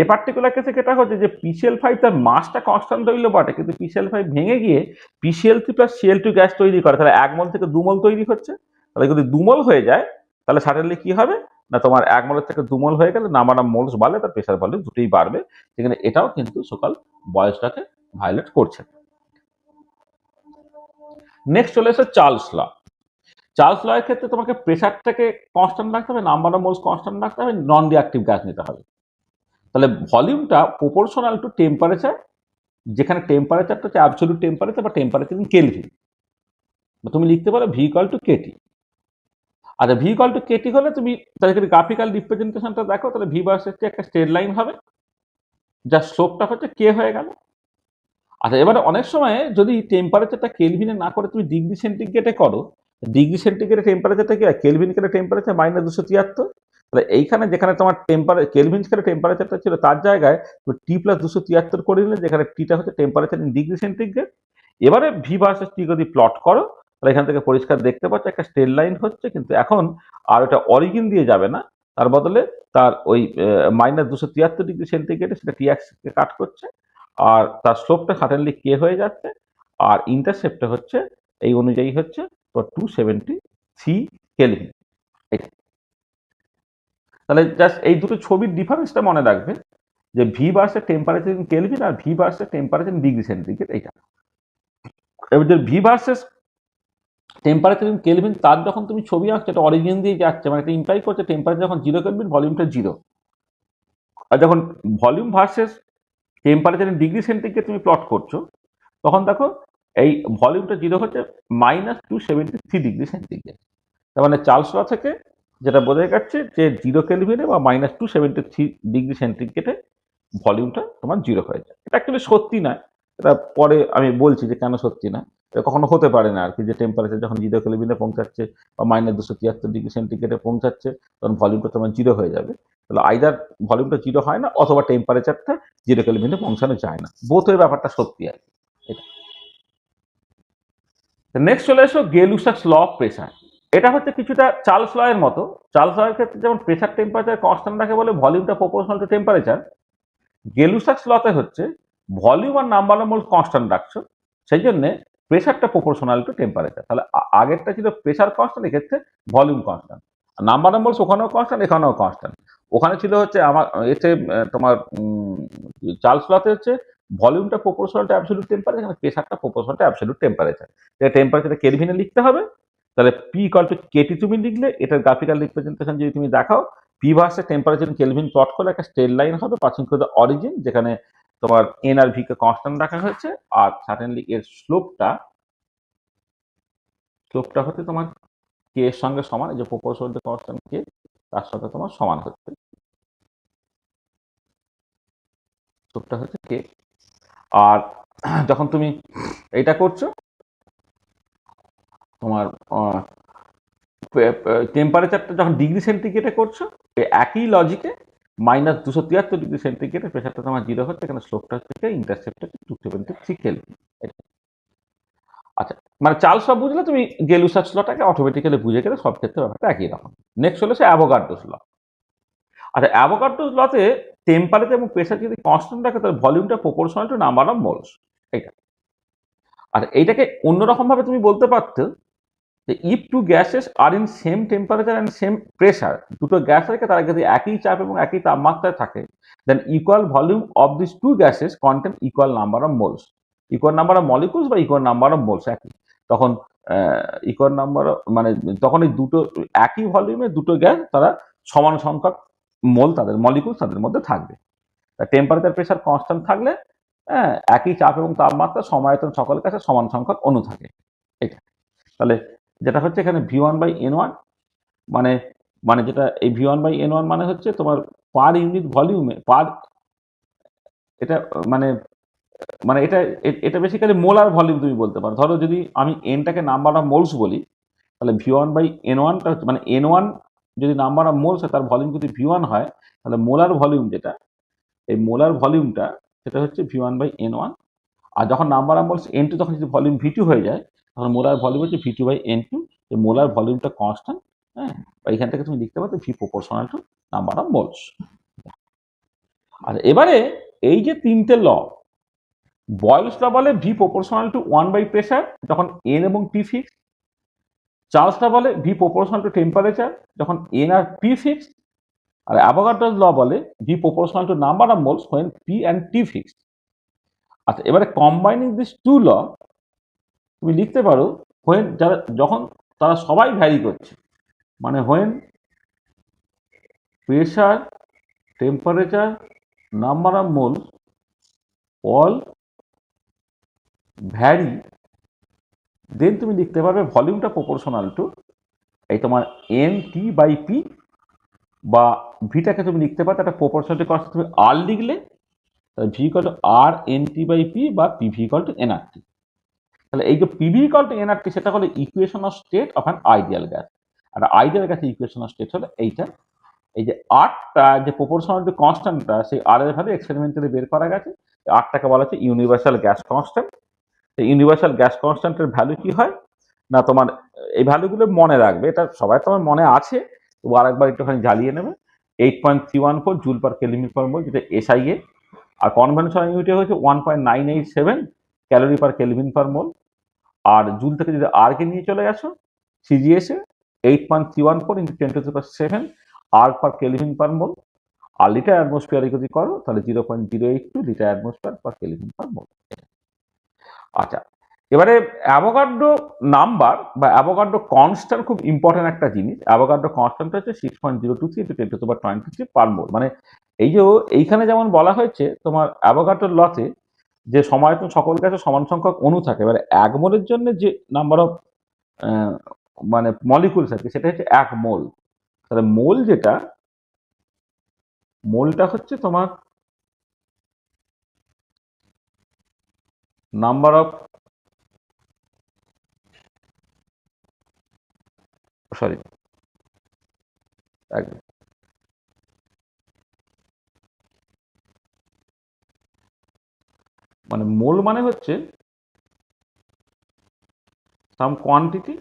এ পার্টিকুলার কেসে যেটা হচ্ছে যে PCl5 তার মাসটা কনস্ট্যান্ট রইলো বটে, কিন্তু PCl5 ভেঙে গিয়ে PCl3 প্লাস Cl2 গ্যাস তৈরি করে, তাহলে 1 মোল থেকে 2 মোল তৈরি হচ্ছে। তাহলে যদি 2 মোল হয়ে যায় তাহলে সাডেনলি কি হবে না, তোমার 1 মোলের থেকে 2 মোল হয়ে গেলে নাম্বার অফ মোলস বাড়লে তার প্রেসার ভলিউম দুটোই বাড়বে, সেখানে এটাও কিন্তু সকাল বয়সটাকে ভায়োলেট করছে। নেক্সট চলে এসে চার্লস ল। চার্লস ল এর ক্ষেত্রে তোমাকে প্রেসারটাকে কনস্ট্যান্ট রাখতে হবে, নাম্বার অফ মোলস কনস্ট্যান্ট রাখতে হবে, নন রিঅ্যাক্টিভ গ্যাস নিতে হবে। তাহলে ভলিউমটা প্রপোর্শনাল টু টেম্পারেচার, যেখানে টেম্পারেচারটা হচ্ছে অ্যাবসলিউট টেম্পারেচার বা টেম্পারেচার ইন কেলভিন, তুমি লিখতে পারো ভি ইকুয়াল টু কেটি। আচ্ছা, ভি ইকুয়াল টু কেটি হলে তুমি তাহলে গ্রাফিক্যাল রিপ্রেজেন্টেশনটা দেখো, তাহলে ভি ভার্সেস একটা স্ট্রেট লাইন হবে, যার স্লোপটা হচ্ছে কে হয়ে গেল। আচ্ছা, এবারে অনেক সময় যদি টেম্পারেচারটা কেলভিনে না করে তুমি ডিগ্রি সেন্টিগ্রেডে করো, ডিগ্রি সেন্টিগ্রেডে টেম্পারেচারটা কি হয়, কেলভিন কেটে টেম্পারেচার -273, তাহলে এইখানে যেখানে তোমার কেলভিন স্কেলে টেম্পারেচারটা ছিল তার জায়গায় তুমি T+273 করে নিলে, যেখানে টিটা হচ্ছে টেম্পারেচার ইন ডিগ্রি সেন্টিগ্রেড। এবারে ভি ভার্সেস টি যদি প্লট করো তাহলে এখান থেকে পরিষ্কার দেখতে পাচ্ছ একটা স্ট্রেট লাইন হচ্ছে, কিন্তু এখন আর ওটা অরিজিন দিয়ে যাবে না, তার বদলে তার ওই -273 ডিগ্রি সেন্টিগ্রেডে সেটা টি অ্যাক্সিসকে কাট করছে, আর তার স্লোপটা সাডেনলি কে হয়ে যাচ্ছে, আর ইন্টারসেপ্টটা হচ্ছে এই অনুযায়ী হচ্ছে তো 273 কেলভিন। তাহলে জাস্ট এই দুটো ছবির ডিফারেন্সটা মনে রাখবে, যে V versus temperature in kelvin আর V versus temperature in degree centigrade, এইটা। এবার যে V versus temperature in kelvin তার যখন তুমি ছবি আঁকছো, এটা অরিজিন দিয়ে যাচ্ছে, মানে এটা ইমপ্লাই করছে টেম্পারেচার যখন 0 কেলভিন ভলিউমটা 0, আর যখন volume versus temperature in degree centigrade তুমি প্লট করছো তখন দেখো এই ভলিউমটা 0 হচ্ছে -273 ডিগ্রি সেন্টিগ্রেড। তার মানে চার্লস ল থেকে যেটা বোঝা যাচ্ছে যে 0 কেলভিনে বা -273 ডিগ্রি সেন্টিগ্রেডে ভলিউমটা তোমার 0 হয়ে যায়। এটা অ্যাকচুয়ালি সত্যি নয়, এটা পরে আমি বলছি যে কেন সত্যি না। এটা কখনো হতে পারে না আর কি, যে টেম্পারেচার যখন 0 কেলভিনে পৌঁছাচ্ছে বা -273 ডিগ্রি সেন্টিগ্রেডে পৌঁছাচ্ছে তখন ভলিউমটা তোমার 0 হয়ে যাবে। তাহলে আইদার ভলিউমটা 0 হয় না অথবা টেম্পারেচারটা 0 কেলভিনে পৌঁছানো যায় না, বোথের ব্যাপারটা সত্যি আর কি। নেক্সট চলে এসো গেলুসাক্স ল অফ প্রেসার। এটা হচ্ছে কিছুটা চার্লস ল এর মতো। চার্লস ল এর ক্ষেত্রে যেমন প্রেসার টেম্পারেচার কনস্ট্যান্ট রাখে বলে ভলিউমটা প্রপোর্শনাল টু টেম্পারেচার, গেলুসাক্স লতে হচ্ছে ভলিউম আর নাম্বার অফ মোলস কনস্ট্যান্ট রাখছো, সেই জন্য প্রেসারটা প্রপোর্শনাল টু টেম্পারেচার। তাহলে আগেরটা ছিল প্রেসার কনস্ট্যান্ট, এক্ষেত্রে volume constant, number of moles ওখানেও কনস্ট্যান্ট এখানেও কনস্ট্যান্ট। ওখানে ছিল হচ্ছে আমার এতে তোমার চার্লস লতে হচ্ছে ভলিউমটা প্রপোর্শনাল টু অ্যাবসলিউট টেম্পারেচার, এখানে প্রেসারটা প্রপোর্শনাল টু অ্যাবসলিউট টেম্পারেচার। টেম্পারেচারটা কেলভিনে লিখতে হবে, তাহলে পি ইকুয়াল টু কেটি তুমি লিখলে, এটার গ্রাফিক্যাল রিপ্রেজেন্টেশন যদি তুমি দেখাও, P versus temperature kelvin plot করলে একটা স্ট্রেট লাইন হবে পাসিং টু দ্য অরিজিন, যেখানে তোমার এন আর ভি কে কনস্ট্যান্ট রাখা হয়েছে, আর সার্টেনলি এর স্লোপটা হচ্ছে তোমার কে এর সঙ্গে সমান, এই যে প্রপোর্শনাল টু কনস্ট্যান্ট কে তার সাথে তোমার সমান হচ্ছে, স্লোপটা হচ্ছে কে। আর যখন তুমি এটা করছো তোমার টেম্পারেচারটা যখন ডিগ্রি সেন্টিগ্রেডে করছো, একই লজিকে -273 ডিগ্রি সেন্টিগ্রেডে প্রেসারটা তোমার 0 হচ্ছে, এখানে স্লোপটা হচ্ছে ইন্টারসেপ্ট হচ্ছে 273 কেলভিন। আচ্ছা, মানে চার্লস ল বুঝলে তুমি গেলুসাক্স লটাকে অটোমেটিক্যালি বুঝে গেলে সব ক্ষেত্রে ব্যাপারটা একই রকম। নেক্সট হলো সে অ্যাভোগাড্রোস ল। আচ্ছা, অ্যাভোগাড্রোস লতে টেম্পারেচার এবং প্রেসার যদি কনস্ট্যান্ট রাখে তাহলে ভলিউমটা proportional to number of moles, এটা। আর এইটাকে অন্যরকম ভাবে তুমি বলতে পারতো যে if two gases are in same temperature and same pressure, দুটো গ্যাস থাকে তারা যদি একই চাপ এবং একই তাপমাত্রায় থাকে, then equal volume of this two gases contain equal number of moles, equal number of molecules বা ইকুয়াল নাম্বার অফ মোলস একই, তখন ইকুয়াল নাম্বার মানে তখন এই দুটো একই ভলিউমে দুটো গ্যাস তারা সমান সংখ্যক মোল তাদের মলিকুলস তাদের মধ্যে থাকবে। টেম্পারেচার প্রেশার কনস্ট্যান্ট থাকলে হ্যাঁ একই চাপ এবং তাপমাত্রা সমায়তন সকলের কাছে সমান সংখ্যক অণু থাকে। এটা তাহলে যেটা হচ্ছে এখানে V1/N1 মানে মানে যেটা এই V1/N1 মানে হচ্ছে তোমার পার ইউনিট ভলিউমে পার, এটা মানে মানে এটা এটা বেসিক্যালি মোলার ভলিউম তুমি বলতে পারো। ধরো যদি আমি এনটাকে নাম্বার অফ মোলস বলি, তাহলে V1/N1টা হচ্ছে মানে N1 যদি নাম্বার অফ মোলস হয় তার ভলিউম যদি V1 হয়, তাহলে মোলার ভলিউম যেটা এই মোলার ভলিউমটা সেটা হচ্ছে V1/N1। আর যখন নাম্বার অফ মোলস N2 তখন যদি ভলিউম V2 হয়ে যায়, তখন মোলার ভলিউম হচ্ছে V2/N2। এই মোলার ভলিউমটা কনস্ট্যান্ট। হ্যাঁ, এখান থেকে তুমি লিখতে পারো V proportional to number of moles. আর এবারে এই যে তিনটে ল, বয়েলস ল বলে V প্রপোর্শনাল টু 1/প্রেশার যখন N এবং T ফিক্স, চার্লস ল বলে V প্রপোর্শনাল টু টেম্পারেচার যখন N আর P ফিক্স, আর অ্যাভোগাড্রোস ল বলে V proportional to number of moles when P and T fixed. আচ্ছা, এবারে কম্বাইনিং দিস টু ল তুমি লিখতে পারো when যারা যখন তারা সবাই ভ্যারি করছে, মানে when pressure temperature number of moles all vary, then তুমি লিখতে পারবে ভলিউমটা প্রপোর্শনাল টু এই তোমার NT/P, বা ভিটাকে তুমি লিখতে পারো একটা প্রপোর্শনাল টু কনস্ট্যান্ট, তুমি আর লিখলে তাহলে V ইকুয়াল টু RNT/P বা PV ইকুয়াল টু NRT। তাহলে এই যে PV ইকুয়াল টু NRT সেটা হলো equation of state of an ideal gas. আর আইডিয়াল গ্যাসের ইকুয়েশন অফ স্টেট হলো এইটা। এই যে আরটা যে প্রপোর্শনালিটি কনস্ট্যান্টটা সেই আর এর ভ্যালু এক্সপেরিমেন্টালি বের করা গেছে। আরটাকে বলা হচ্ছে ইউনিভার্সাল গ্যাস কনস্ট্যান্ট। এই ইউনিভার্সাল গ্যাস কনস্ট্যান্টের ভ্যালু কি হয় না, তোমার এই ভ্যালুগুলো মনে রাখবে, এটা সবাই তোমার মনে আছে, তো আরেকবার একটুখানি জ্বালিয়ে নেবে। 8.314 জুল পার কেলভিন পার মোল, যেটা SI, আর কনভেনশনাল ইউনিটে হচ্ছে 1.987 calorie per kelvin per mole. আর জুল থেকে যদি আর কে নিয়ে চলে গেছো CGS এ 8.314 × 10⁷ erg per kelvin per mole. আর লিটার অ্যাটমসফিয়ারে যদি করো তাহলে 0.082 litre atmosphere per kelvin per mole. আচ্ছা, এবারে অ্যাভোগাড্রো নাম্বার বা অ্যাভোগাড্রো কনস্ট্যান্ট খুব ইম্পর্টেন্ট একটা জিনিস। অ্যাভোগাড্রো কনস্ট্যান্ট হচ্ছে 6.023 × 10⁻23 পার মোল। মানে এই যে এইখানে যেমন বলা হয়েছে তোমার অ্যাভোগাড্রোর লতে যে সমায়তন সকল গ্যাসে সমান সংখ্যক অণু থাকে, এবারে এক মোলের জন্য যে নাম্বার অফ মানে মলিকুলস আছে সেটা হচ্ছে 1 মোল। তাহলে মোল যেটা, মোলটা হচ্ছে তোমার নাম্বার অফ সরি মানে মোল মানে হচ্ছে সাম কোয়ান্টিটি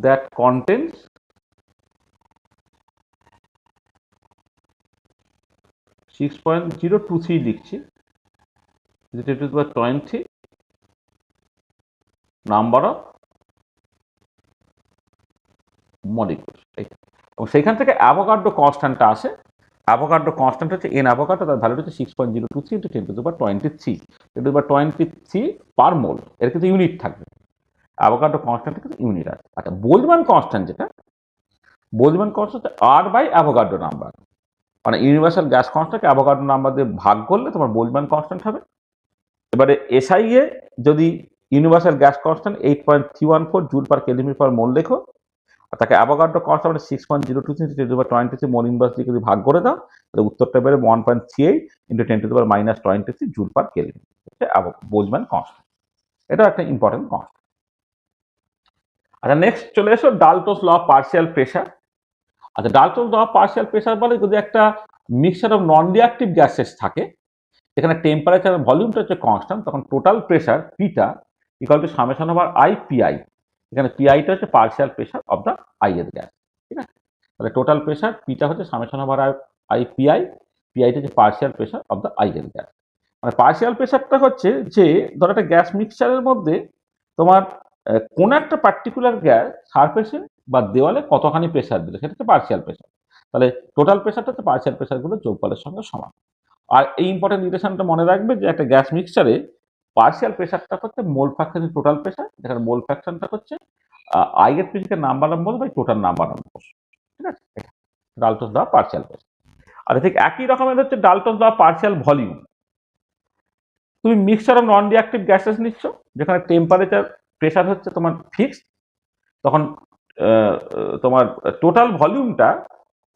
that contains (6.023) লিখছি, 10⁻20 নাম্বার অফ মলিকুলস। এবং সেইখান থেকে অ্যাভোগাড্রো কনস্ট্যান্টটা আসে। অ্যাভোগাড্রো কনস্ট্যান্ট হচ্ছে N অ্যাভোগাড্রো, তার ভ্যালু হচ্ছে 6.023 × 10⁻23 10⁻23 পার মোল। এর কিন্তু ইউনিট থাকবে, অ্যাভোগাড্রো কনস্ট্যান্ট কিন্তু ইউনিট আছে। আচ্ছা, বোলজম্যান কনস্ট্যান্ট যেটা, Boltzmann constant R by Avogadro number, মানে ইউনিভার্সাল গ্যাস কনস্ট্যান্টকে অ্যাভোগাড্রো নাম্বার দিয়ে ভাগ করলে তোমার বোলজম্যান কনস্ট্যান্ট হবে। এবারে SI এ যদি universal gas constant 8.314 joule per kelvin per mole লেখো, আর তাকে অ্যাভোগাড্রো কনস্ট্যান্ট 6.023 × 10⁻23 মোল ইনভার্স দিয়ে যদি ভাগ করে দাও, তাহলে উত্তরটা বেরোবে 1.38 × 10⁻23 জুল পার কেলভিন, হচ্ছে বোলজম্যান কনস্ট্যান্ট। এটা একটা ইম্পর্টেন্ট কনস্ট্যান্ট। আচ্ছা, নেক্সট চলে এসো ডাল্টনস ল অফ পার্শিয়াল প্রেশার। আচ্ছা, ডাল্টনস ল অফ পার্শিয়াল প্রেশার বলে যদি একটা mixture of non reactive gases থাকে, এখানে টেম্পারেচার ভলিউমটা হচ্ছে কনস্ট্যান্ট, তখন টোটাল প্রেশার পিটা equal to summation over IPI। এখানে পিআইটা হচ্ছে partial pressure of the ith gas, ঠিক আছে? তাহলে টোটাল প্রেশার পিটা হচ্ছে সামেশন ওভার IPI, পিআইটা হচ্ছে partial pressure of the ideal gas. মানে পার্শিয়াল প্রেশারটা হচ্ছে যে ধরো একটা গ্যাস মিক্সচারের মধ্যে তোমার কোন একটা পার্টিকুলার গ্যাস সারফেসে বা দেওয়ালে কতখানি প্রেশার দিলে সেটা হচ্ছে পার্শিয়াল প্রেশার। তাহলে টোটাল প্রেশারটা হচ্ছে পার্শিয়াল প্রেশারগুলো যোগফলের সঙ্গে সমান। আর এই ইম্পর্টেন্ট রিলেশনটা মনে রাখবে যে একটা গ্যাস মিক্সচারে পার্শিয়াল প্রেশারটা হচ্ছে মোল ফ্র্যাকশন টোটাল প্রেশার, যেখানে মোল ফ্র্যাকশনটা হচ্ছে আইগেন physical number of mole by total number of mole. ঠিক আছে, ডাল্টনস ল পার্শিয়াল প্রেশার। আর ঠিক একই রকমের হচ্ছে ডাল্টনস ল পার্শিয়াল ভলিউম। তুমি mixture of non reactive gases নিচ্ছ, যেখানে টেম্পারেচার প্রেশার হচ্ছে তোমার ফিক্সড, তখন তোমার টোটাল ভলিউমটা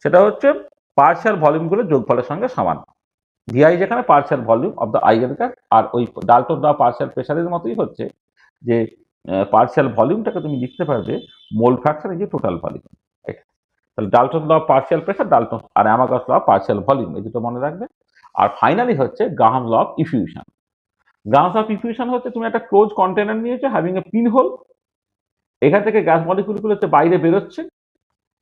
সেটা হচ্ছে পার্শিয়াল ভলিউমগুলো যোগফলের সঙ্গে সমান। ভিআই যেখানে পার্শিয়াল ভলিউম অফ দ্য আইগেন গ্যাস, আর ওই ডাল্টন ল পার্শিয়াল প্রেশারের মতোই হচ্ছে যে পার্শিয়াল ভলিউমটাকে তুমি লিখতে পারবে মোল ফ্র্যাকশন এই যে টোটাল ভলিউম। তাহলে Dalton law partial pressure, Dalton আর অ্যামাগাস ল পার্শিয়াল ভলিউম, এই দুটো মনে রাখবে। আর ফাইনালি হচ্ছে Graham law of effusion. Graham law of effusion হচ্ছে তুমি একটা ক্লোজ কন্টেনার নিয়েছো হ্যাভিং এ পিন হোল, এখান থেকে গ্যাস মলিকুলগুলো হচ্ছে বাইরে বেরোচ্ছে।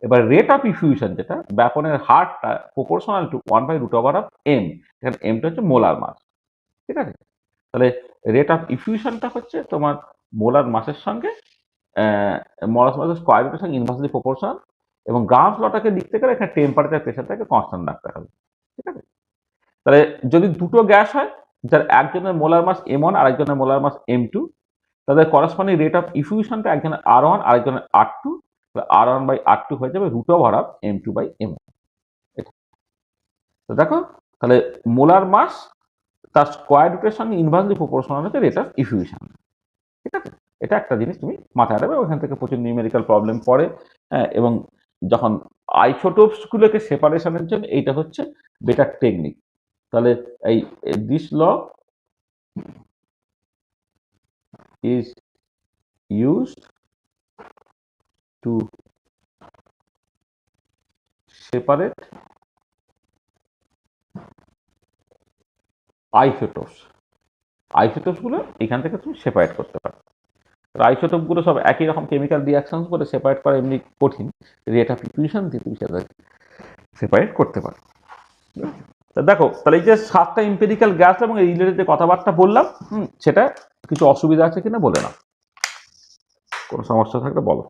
এবার রেট অফ ইফিউশন যেটা ব্যাপনের হারটা প্রপোর্শনাল টু 1/√m, এখানে এমটা হচ্ছে মোলার মাস। ঠিক আছে, তাহলে রেট অফ ইফিউশনটা হচ্ছে তোমার মোলার মাসের সঙ্গে মোলার মাসের স্কোয়ার রুটের সঙ্গে ইনভার্সলি প্রপোর্শনাল। এবং গ্রাহামস লটাকে লিখতে গেলে এখানে টেম্পারেচার প্রেশারটাকে কনস্ট্যান্ট রাখতে হবে। ঠিক আছে, তাহলে যদি দুটো গ্যাস হয় যার একজনের মোলার মাস m1 আর একজনের মোলার মাস m2, তাদের করসপন্ডিং রেট অফ ইফিউশনটা একজনের r1 আর একজনের r2, r1/r2 হয়ে যাবে √m2/m1। তো দেখো, তাহলে মোলার মাস তার স্কোয়ার রুটের সঙ্গে ইনভার্সলি প্রপোর্শনাল হচ্ছে রেট অফ ইফিউশন। ঠিক আছে, এটা একটা জিনিস তুমি মাথায় রাখবে, ওখান থেকে প্রচুর নিউমেরিক্যাল প্রবলেম পড়ে। এবং যখন আইসোটোপসগুলোকে সেপারেশনের জন্য এইটা হচ্ছে বেটার টেকনিক। তাহলে এই this law is used to separate isotopes গুলো এখান থেকে তুমি সেপারেট করতে পারো। আইসোটোপ গুলো সব একই রকম কেমিক্যাল রিয়াকশন করে সেপারেট করা এমনি কঠিন, রেট অফ ইফিউশন দিয়ে তুমি সেটা সেপারেট করতে পারো। তা দেখো, তাহলে এই যে 7টা এম্পিরিক্যাল গ্যাস এবং এই রিলেটেড যে কথাবার্তা বললাম, সেটা কিছু অসুবিধা আছে কিনা বলে না, কোনো সমস্যা থাকলে বলো।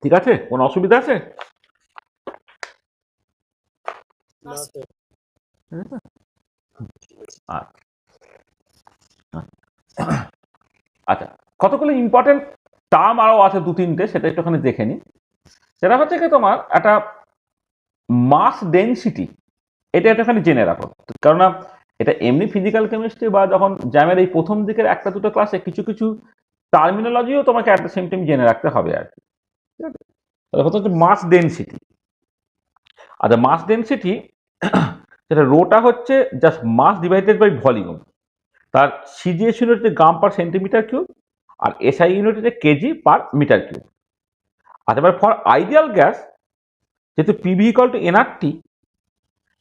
ঠিক আছে, কোনো অসুবিধা আছে? আচ্ছা, কতগুলো ইম্পর্টেন্ট টার্ম আরো আছে 2-3টে, সেটা একটুখানি দেখে নি। সেটা হচ্ছে কি তোমার একটা মাস ডেনসিটি, এটা একটুখানি জেনে রাখো, কারণ এটা এমনি ফিজিক্যাল কেমিস্ট্রি বা যখন জ্যামের এই প্রথম দিকের একটা দুটো ক্লাসে কিছু কিছু টার্মিনোলজিও তোমাকে অ্যাট দ্য সেম টাইম জেনে রাখতে হবে আর কি। ঠিক আছে, তাহলে কথা হচ্ছে মাস ডেনসিটি। আচ্ছা, মাস ডেনসিটি সেটা রোটা হচ্ছে just mass divided by volume, তার সিজিএস ইউনিট হচ্ছে গ্রাম পার সেন্টিমিটার কিউব, আর এসআই ইউনিট হচ্ছে কেজি পার মিটার কিউব। আচ্ছা, এবার ফর আইডিয়াল গ্যাস যেহেতু পিভি ইকুয়াল টু এনআরটি,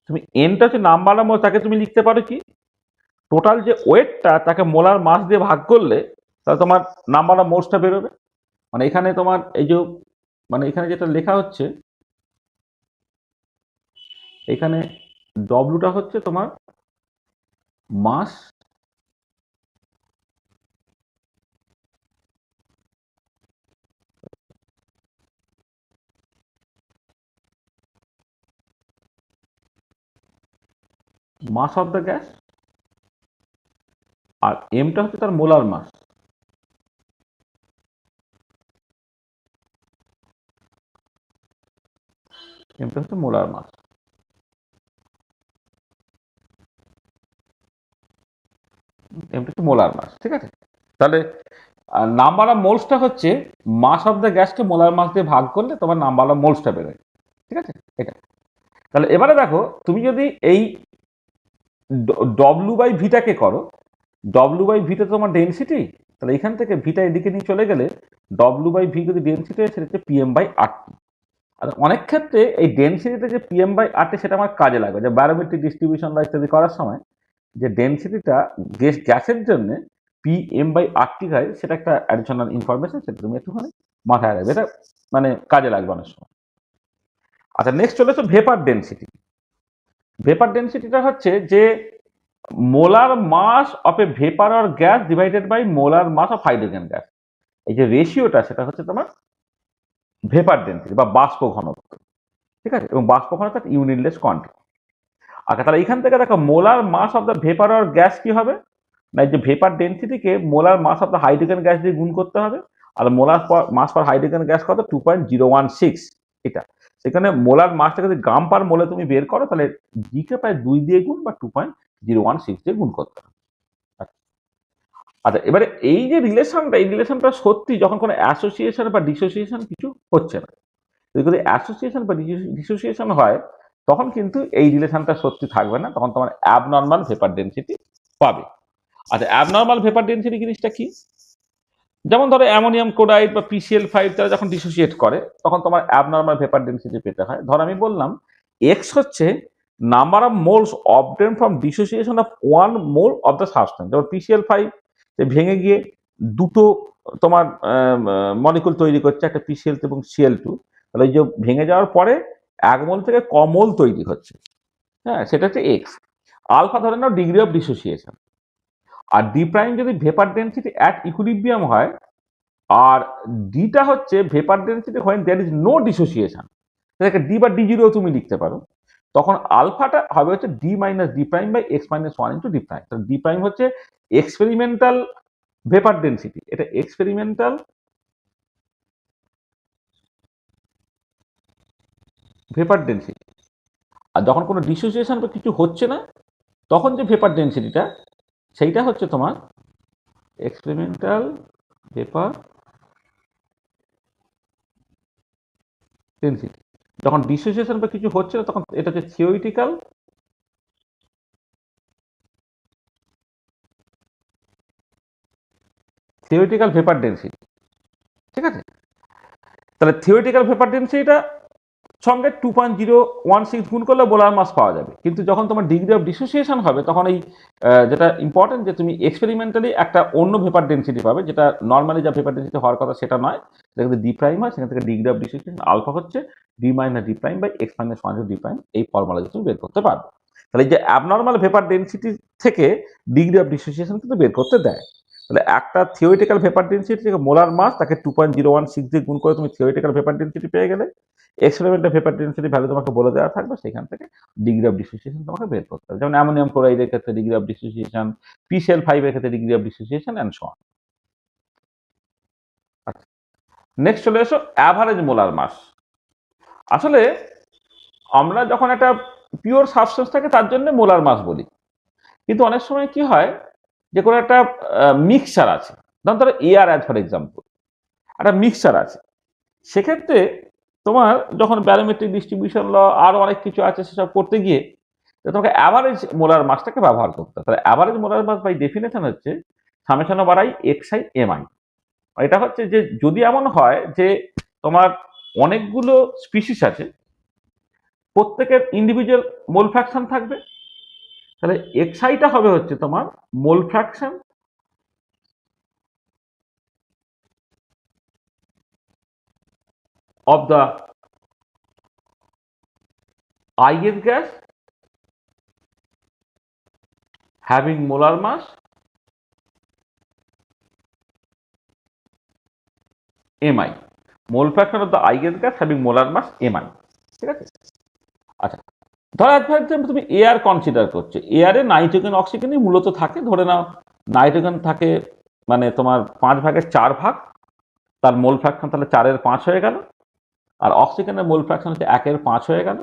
তুমি এনটা হচ্ছে নাম্বার অফ মোল, তাকে তুমি লিখতে পারো কি টোটাল যে ওয়েটটা তাকে মোলার মাস দিয়ে ভাগ করলে তাহলে তোমার নাম্বার অফ মোলসটা বেরোবে। মানে এখানে তোমার এই যে মানে এখানে যেটা লেখা হচ্ছে, এখানে ডব্লুটা হচ্ছে তোমার মাস মাস অফ দ্য গ্যাস, আর এমটা হচ্ছে তার মোলার মাস। এমটা হচ্ছে মোলার মাস। এমটা হচ্ছে মোলার মাস। ঠিক আছে, তাহলে নাম্বার অফ মোলসটা হচ্ছে mass of the গ্যাসকে molar mass দিয়ে ভাগ করলে তোমার নাম্বার অফ মোলসটা বেরোয়। ঠিক আছে, এটা তাহলে এবারে দেখো, তুমি যদি এই ডব্লু বাই ভিটাকে করো, ডব্লু বাই ভিটা তোমার ডেনসিটি, তাহলে এখান থেকে ভিটা এদিকে নিয়ে চলে গেলে ডব্লু বাই ভি যদি ডেনসিটি হয় সেটা হচ্ছে পিএম বাই আরটি। আর অনেক ক্ষেত্রে এই ডেনসিটিতে যে পিএম বাই আরটি সেটা আমার কাজে লাগবে, যে ব্যারোমেট্রিক ডিস্ট্রিবিউশন বা ইত্যাদি করার সময় যে ডেনসিটিটা গ্যাসের জন্য পিএম বাই আরটি হয়, সেটা একটা অ্যাডিশনাল ইনফরমেশন, সেটা তুমি একটুখানি মাথায় রাখবে, এটা মানে কাজে লাগবে অনেক সময়। আচ্ছা, নেক্সট চলে এসো ভেপার ডেনসিটি। ভেপার ডেনসিটিটা হচ্ছে যে molar mass of a vapour or gas divided by molar mass of hydrogen gas. এই যে রেশিওটা সেটা হচ্ছে তোমার ভেপার ডেনসিটি বা বাষ্প ঘনত্ব, ঠিক আছে, এবং বাষ্প ঘনত্ব ইউনিটলেস কোয়ান্টিটি। আচ্ছা, তাহলে এখান থেকে দেখো molar mass of the vapour or gas কি হবে না, এই যে ভেপার ডেনসিটিকে molar mass of the hydrogen gas দিয়ে গুণ করতে হবে। আর molar mass per hydrogen gas কত, 2.016। এটা সেখানে মোলার মাসটাকে যদি গ্রাম পার মোলে তুমি বের করো তাহলে জিকে প্রায় 2 দিয়ে গুণ বা 2.016 দিয়ে গুণ করতে হবে। আচ্ছা, এবারে এই যে রিলেশনটা, এই রিলেশনটা সত্যি যখন কোনো অ্যাসোসিয়েশন বা ডিসোসিয়েশন কিছু হচ্ছে না। যদি অ্যাসোসিয়েশন বা ডিসোসিয়েশন হয় তখন কিন্তু এই রিলেশনটা সত্যি থাকবে না, তখন তোমার অ্যাবনর্মাল ভেপার ডেনসিটি পাবে। আচ্ছা, অ্যাবনর্মাল ভেপার ডেনসিটি জিনিসটা কি? যেমন ধরো অ্যামোনিয়াম ক্লোরাইড বা PCl5 তারা যখন ডিসোসিয়েট করে তখন তোমার অ্যাবনর্মাল ভেপার ডেনসিটি পেতে হয়। ধর আমি বললাম এক্স হচ্ছে number of moles obtain from dissociation of 1 mole of the substance. যেমন PCl5 ভেঙে গিয়ে দুটো তোমার মলিকুল তৈরি করছে, একটা PCl এবং Cl2। তাহলে এই যে ভেঙে যাওয়ার পরে 1 মোল থেকে ক মোল তৈরি হচ্ছে, হ্যাঁ, সেটা হচ্ছে এক্স। আলফা ধরে নাও ডিগ্রি অফ ডিসোসিয়েশন। আর ডি প্রাইম যদি ভেপার ডেনসিটি অ্যাট ইকুইলিব্রিয়াম হয়, আর ডিটা হচ্ছে vapour density when there is no dissociation, সেটাকে ডি বা D0 তুমি লিখতে পারো। তখন আলফাটা হবে হচ্ছে D minus D prime by X minus one into D prime. D prime হচ্ছে এক্সপেরিমেন্টাল ভেপার ডেনসিটি, এটা এক্সপেরিমেন্টাল ভেপার ডেনসিটি। আর যখন কোনো ডিসোসিয়েশন বা কিছু হচ্ছে না তখন যে ভেপার ডেনসিটিটা সেইটা হচ্ছে তোমার এক্সপেরিমেন্টাল ভেপার ডেনসিটি। যখন ডিসোসিয়েশন বা কিছু হচ্ছে না তখন এটা হচ্ছে থিওরিটিক্যাল ভেপার ডেনসিটি, ঠিক আছে। তাহলে থিওরিটিক্যাল ভেপার ডেনসিটিটা সঙ্গে 2.016 গুণ করলে মোলার মাস পাওয়া যাবে। কিন্তু যখন তোমার ডিগ্রি অফ ডিসোসিয়েশন হবে তখন এই যেটা ইম্পর্টেন্ট যে তুমি এক্সপেরিমেন্টালি একটা অন্য ভেপার ডেনসিটি পাবে, যেটা নর্মালি যা ভেপার ডেনসিটি হওয়ার কথা সেটা নয়। সেটা কিন্তু ডি প্রাইম হয়, সেখান থেকে ডিগ্রি অফ ডিসোসিয়েশন আলফা হচ্ছে D minus D prime by X minus one D prime. এই ফর্মুলা তুমি বের করতে পারবে। তাহলে এই যে অ্যাবনর্মাল ভেপার ডেনসিটি থেকে ডিগ্রি অফ ডিসোসিয়েশন কিন্তু বের করতে দেয়। তাহলে একটা থিওরিটিক্যাল ভেপার ডেনসিটি থেকে মোলার মাস তাকে 2.016 দিয়ে গুণ করে তুমি থিওরিটিক্যাল ভেপার ডেনসিটি পেয়ে গেলে। এক্সপেরিমেন্টাল ভেপার ডেনসিটি ভ্যালু তোমাকে বলে দেওয়া থাকবে, সেখান থেকে ডিগ্রি অফ ডিসোসিয়েশন তোমাকে বের করতে হবে। যেমন অ্যামোনিয়াম ক্লোরাইডের ক্ষেত্রে ডিগ্রি অফ ডিসোসিয়েশন, PCl5 এর ক্ষেত্রে degree of dissociation and so on. আচ্ছা, নেক্সট চলে এসো অ্যাভারেজ মোলার মাস। আসলে আমরা যখন একটা পিওর সাবস্টেন্স থাকে তার জন্য মোলার মাস বলি, কিন্তু অনেক সময় কি হয় যে কোনো একটা মিক্সচার আছে, ধরো এয়ার অ্যাজ ফর এক্সাম্পল একটা মিক্সচার আছে, সেক্ষেত্রে তোমার যখন ব্যারোমেট্রিক ডিস্ট্রিবিউশন ল আরো অনেক কিছু আছে সেসব করতে গিয়ে তোমাকে অ্যাভারেজ মোলার মাসটাকে ব্যবহার করতে হবে। তাহলে average molar mass by definition হচ্ছে সামেশন বাড়াই এক্সআই এমআই। এটা হচ্ছে যে যদি এমন হয় যে তোমার অনেকগুলো স্পিসিস আছে, প্রত্যেকের ইন্ডিভিজুয়াল মোল ফ্র্যাকশন থাকবে, তাহলে এক্সআইটা হবে হচ্ছে তোমার মোল fraction of the ith gas having molar mass mi, mole fraction of the ith gas having molar mass mi, ঠিক আছে। আচ্ছা, ধরো তুমি এয়ার কনসিডার করছো, এয়ারে নাইট্রোজেন অক্সিজেনই মূলত থাকে। ধরে নাও নাইট্রোজেন থাকে মানে তোমার 5/4 তার মোল ফ্র্যাকশন তাহলে 4/5 হয়ে গেল, আর অক্সিজেনের মোল ফ্র্যাকশন হচ্ছে 1/5 হয়ে গেল।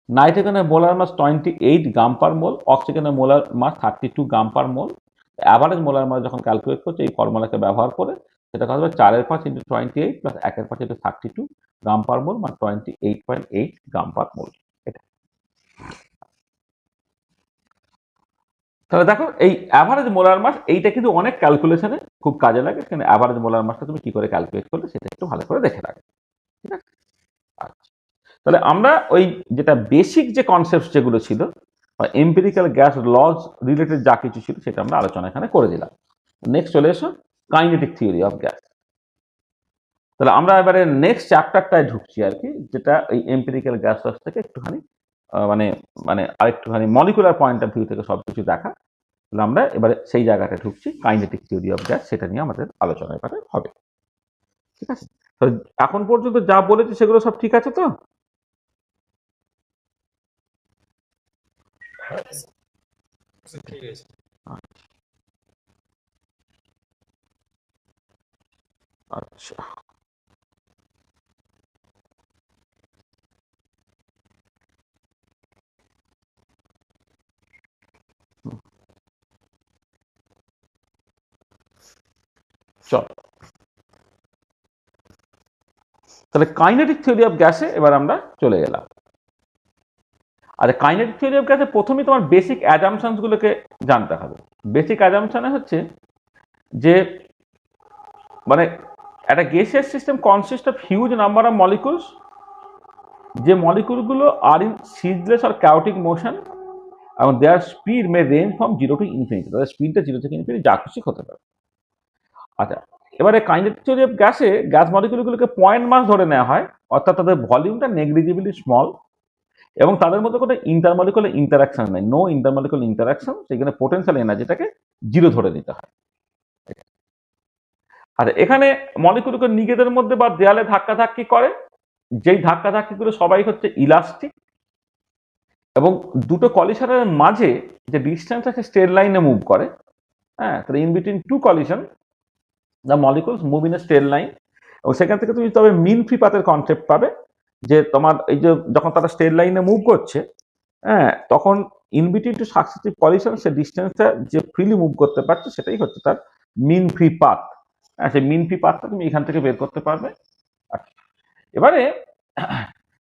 নাইট্রোজেনের মোলার মাস 28 গ্রাম পার মোল, অক্সিজেনের মোলার মাস 32 গ্রাম পার মোল। অ্যাভারেজ মোলার মাস যখন ক্যালকুলেট করছে এই ফর্মুলাকে ব্যবহার করে সেটা হবে 4/5 ইন্টু 28 প্লাস 1/5 ইন্টু 32 গ্রাম পার মোল, মানে 28.8 গ্রাম পার মোল। এটা তাহলে দেখো এই অ্যাভারেজ মোলার মাস এইটা কিন্তু অনেক ক্যালকুলেশনে খুব কাজে লাগে। সেখানে অ্যাভারেজ মোলার মাসটা তুমি কি করে ক্যালকুলেট করলে সেটা একটু ভালো করে দেখে রাখবে, ঠিক আছে। আচ্ছা, তাহলে আমরা ওই যেটা বেসিক যে কনসেপ্ট যেগুলো ছিল বা এম্পিরিক্যাল গ্যাস লজ রিলেটেড যা কিছু ছিল সেটা আমরা আলোচনা এখানে করে দিলাম। নেক্সট চলে এসো কাইনেটিক থিওরি অফ গ্যাস। তাহলে আমরা এবারে নেক্সট চ্যাপ্টারটায় ঢুকছি আর কি, যেটা এই এম্পিরিক্যাল গ্যাস লস থেকে একটুখানি মানে মানে আরেকটুখানি মলিকুলার পয়েন্ট অফ ভিউ থেকে সবকিছু দেখা। তাহলে আমরা এবারে সেই জায়গাটা ঢুকছি, কাইনেটিক থিওরি অফ গ্যাস, সেটা নিয়ে আমাদের আলোচনা এবারে হবে। ঠিক আছে, তো এখন পর্যন্ত যা বলেছি সেগুলো সব ঠিক আছে তো? ঠিক আছে। আচ্ছা, চল তাহলে কাইনেটিক থিওরি অফ গ্যাসে এবার আমরা চলে গেলাম। আর কাইনেটিক থিওরি অফ গ্যাসে প্রথমেই তোমার বেসিক অ্যাজাম্পশনস গুলোকে জানতে হবে। বেসিক অ্যাজাম্পশনে হচ্ছে যে মানে একটা gaseous system consist of huge number of molecules, যে মলিকুলগুলো are in ceaseless or chaotic motion এবং their speed may range from 0 to infinity. তাদের স্পিডটা 0 থেকে ইনফিনিটি যা খুশি হতে পারে। আচ্ছা, এবারে কাইনেটিক থিওরি অফ গ্যাসে গ্যাস মলিকুলগুলোকে পয়েন্ট মাস ধরে নেওয়া হয়, অর্থাৎ তাদের ভলিউমটা নেগলিজিবলি স্মল এবং তাদের মধ্যে কোনো ইন্টারমলিকুলার ইন্টারাকশন নেই, নো ইন্টারমলিকুলার ইন্টারাকশন, সেখানে পোটেনশিয়াল এনার্জিটাকে 0 ধরে নিতে হয়। আর এখানে মলিকুলগুলো নিজেদের মধ্যে বা দেয়ালে ধাক্কাধাক্কি করে, যেই ধাক্কাধাক্কিগুলো সবাই হচ্ছে ইলাস্টিক এবং দুটো কলিশনের মাঝে যে ডিস্টেন্স আছে স্ট্রেট লাইনে মুভ করে। হ্যাঁ, তাহলে in between two collision the molecules move in a straight line, এবং সেখান থেকে তুমি তবে মিন ফ্রি পাথের কনসেপ্ট পাবে, যে তোমার এই যে যখন তারা স্ট্রেট লাইনে মুভ করছে, হ্যাঁ, তখন in between two successive collision সে ডিস্টেন্সটা যে ফ্রিলি মুভ করতে পারছে সেটাই হচ্ছে তার মিন ফ্রি পাথ। হ্যাঁ, সেই মিন ফ্রি পাথটা তুমি এখান থেকে বের করতে পারবে। আচ্ছা, এবারে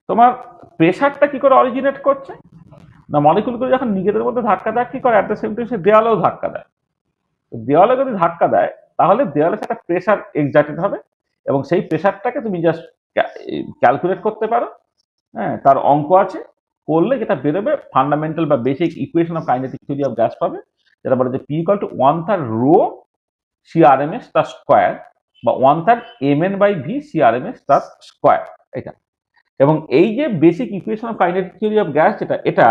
তোমার প্রেশারটা কি করে অরিজিনেট করছে না, মলিকুলগুলো যখন নিজেদের মধ্যে ধাক্কাধাক্কি করে অ্যাট দ্য সেম টাইম সে দেওয়ালেও ধাক্কা দেয়। দেওয়ালে যদি ধাক্কা দেয় তাহলে দেওয়ালে একটা প্রেশার এক্সার্টেড হবে এবং সেই প্রেশারটাকে তুমি জাস্ট ক্যালকুলেট করতে পারো। হ্যাঁ, তার অঙ্ক আছে, করলে যেটা বেরোবে ফান্ডামেন্টাল বা basic equation of kinetic theory of gas পাবে, যেটা বলে যে P equal to 1/3 rho C RMS তার স্কোয়ার বা 1/3 mn বাই ভি সিআরএমএস তার স্কোয়ার, এটা। এবং এই যে basic equation of kinetic theory of gas, যেটা এটা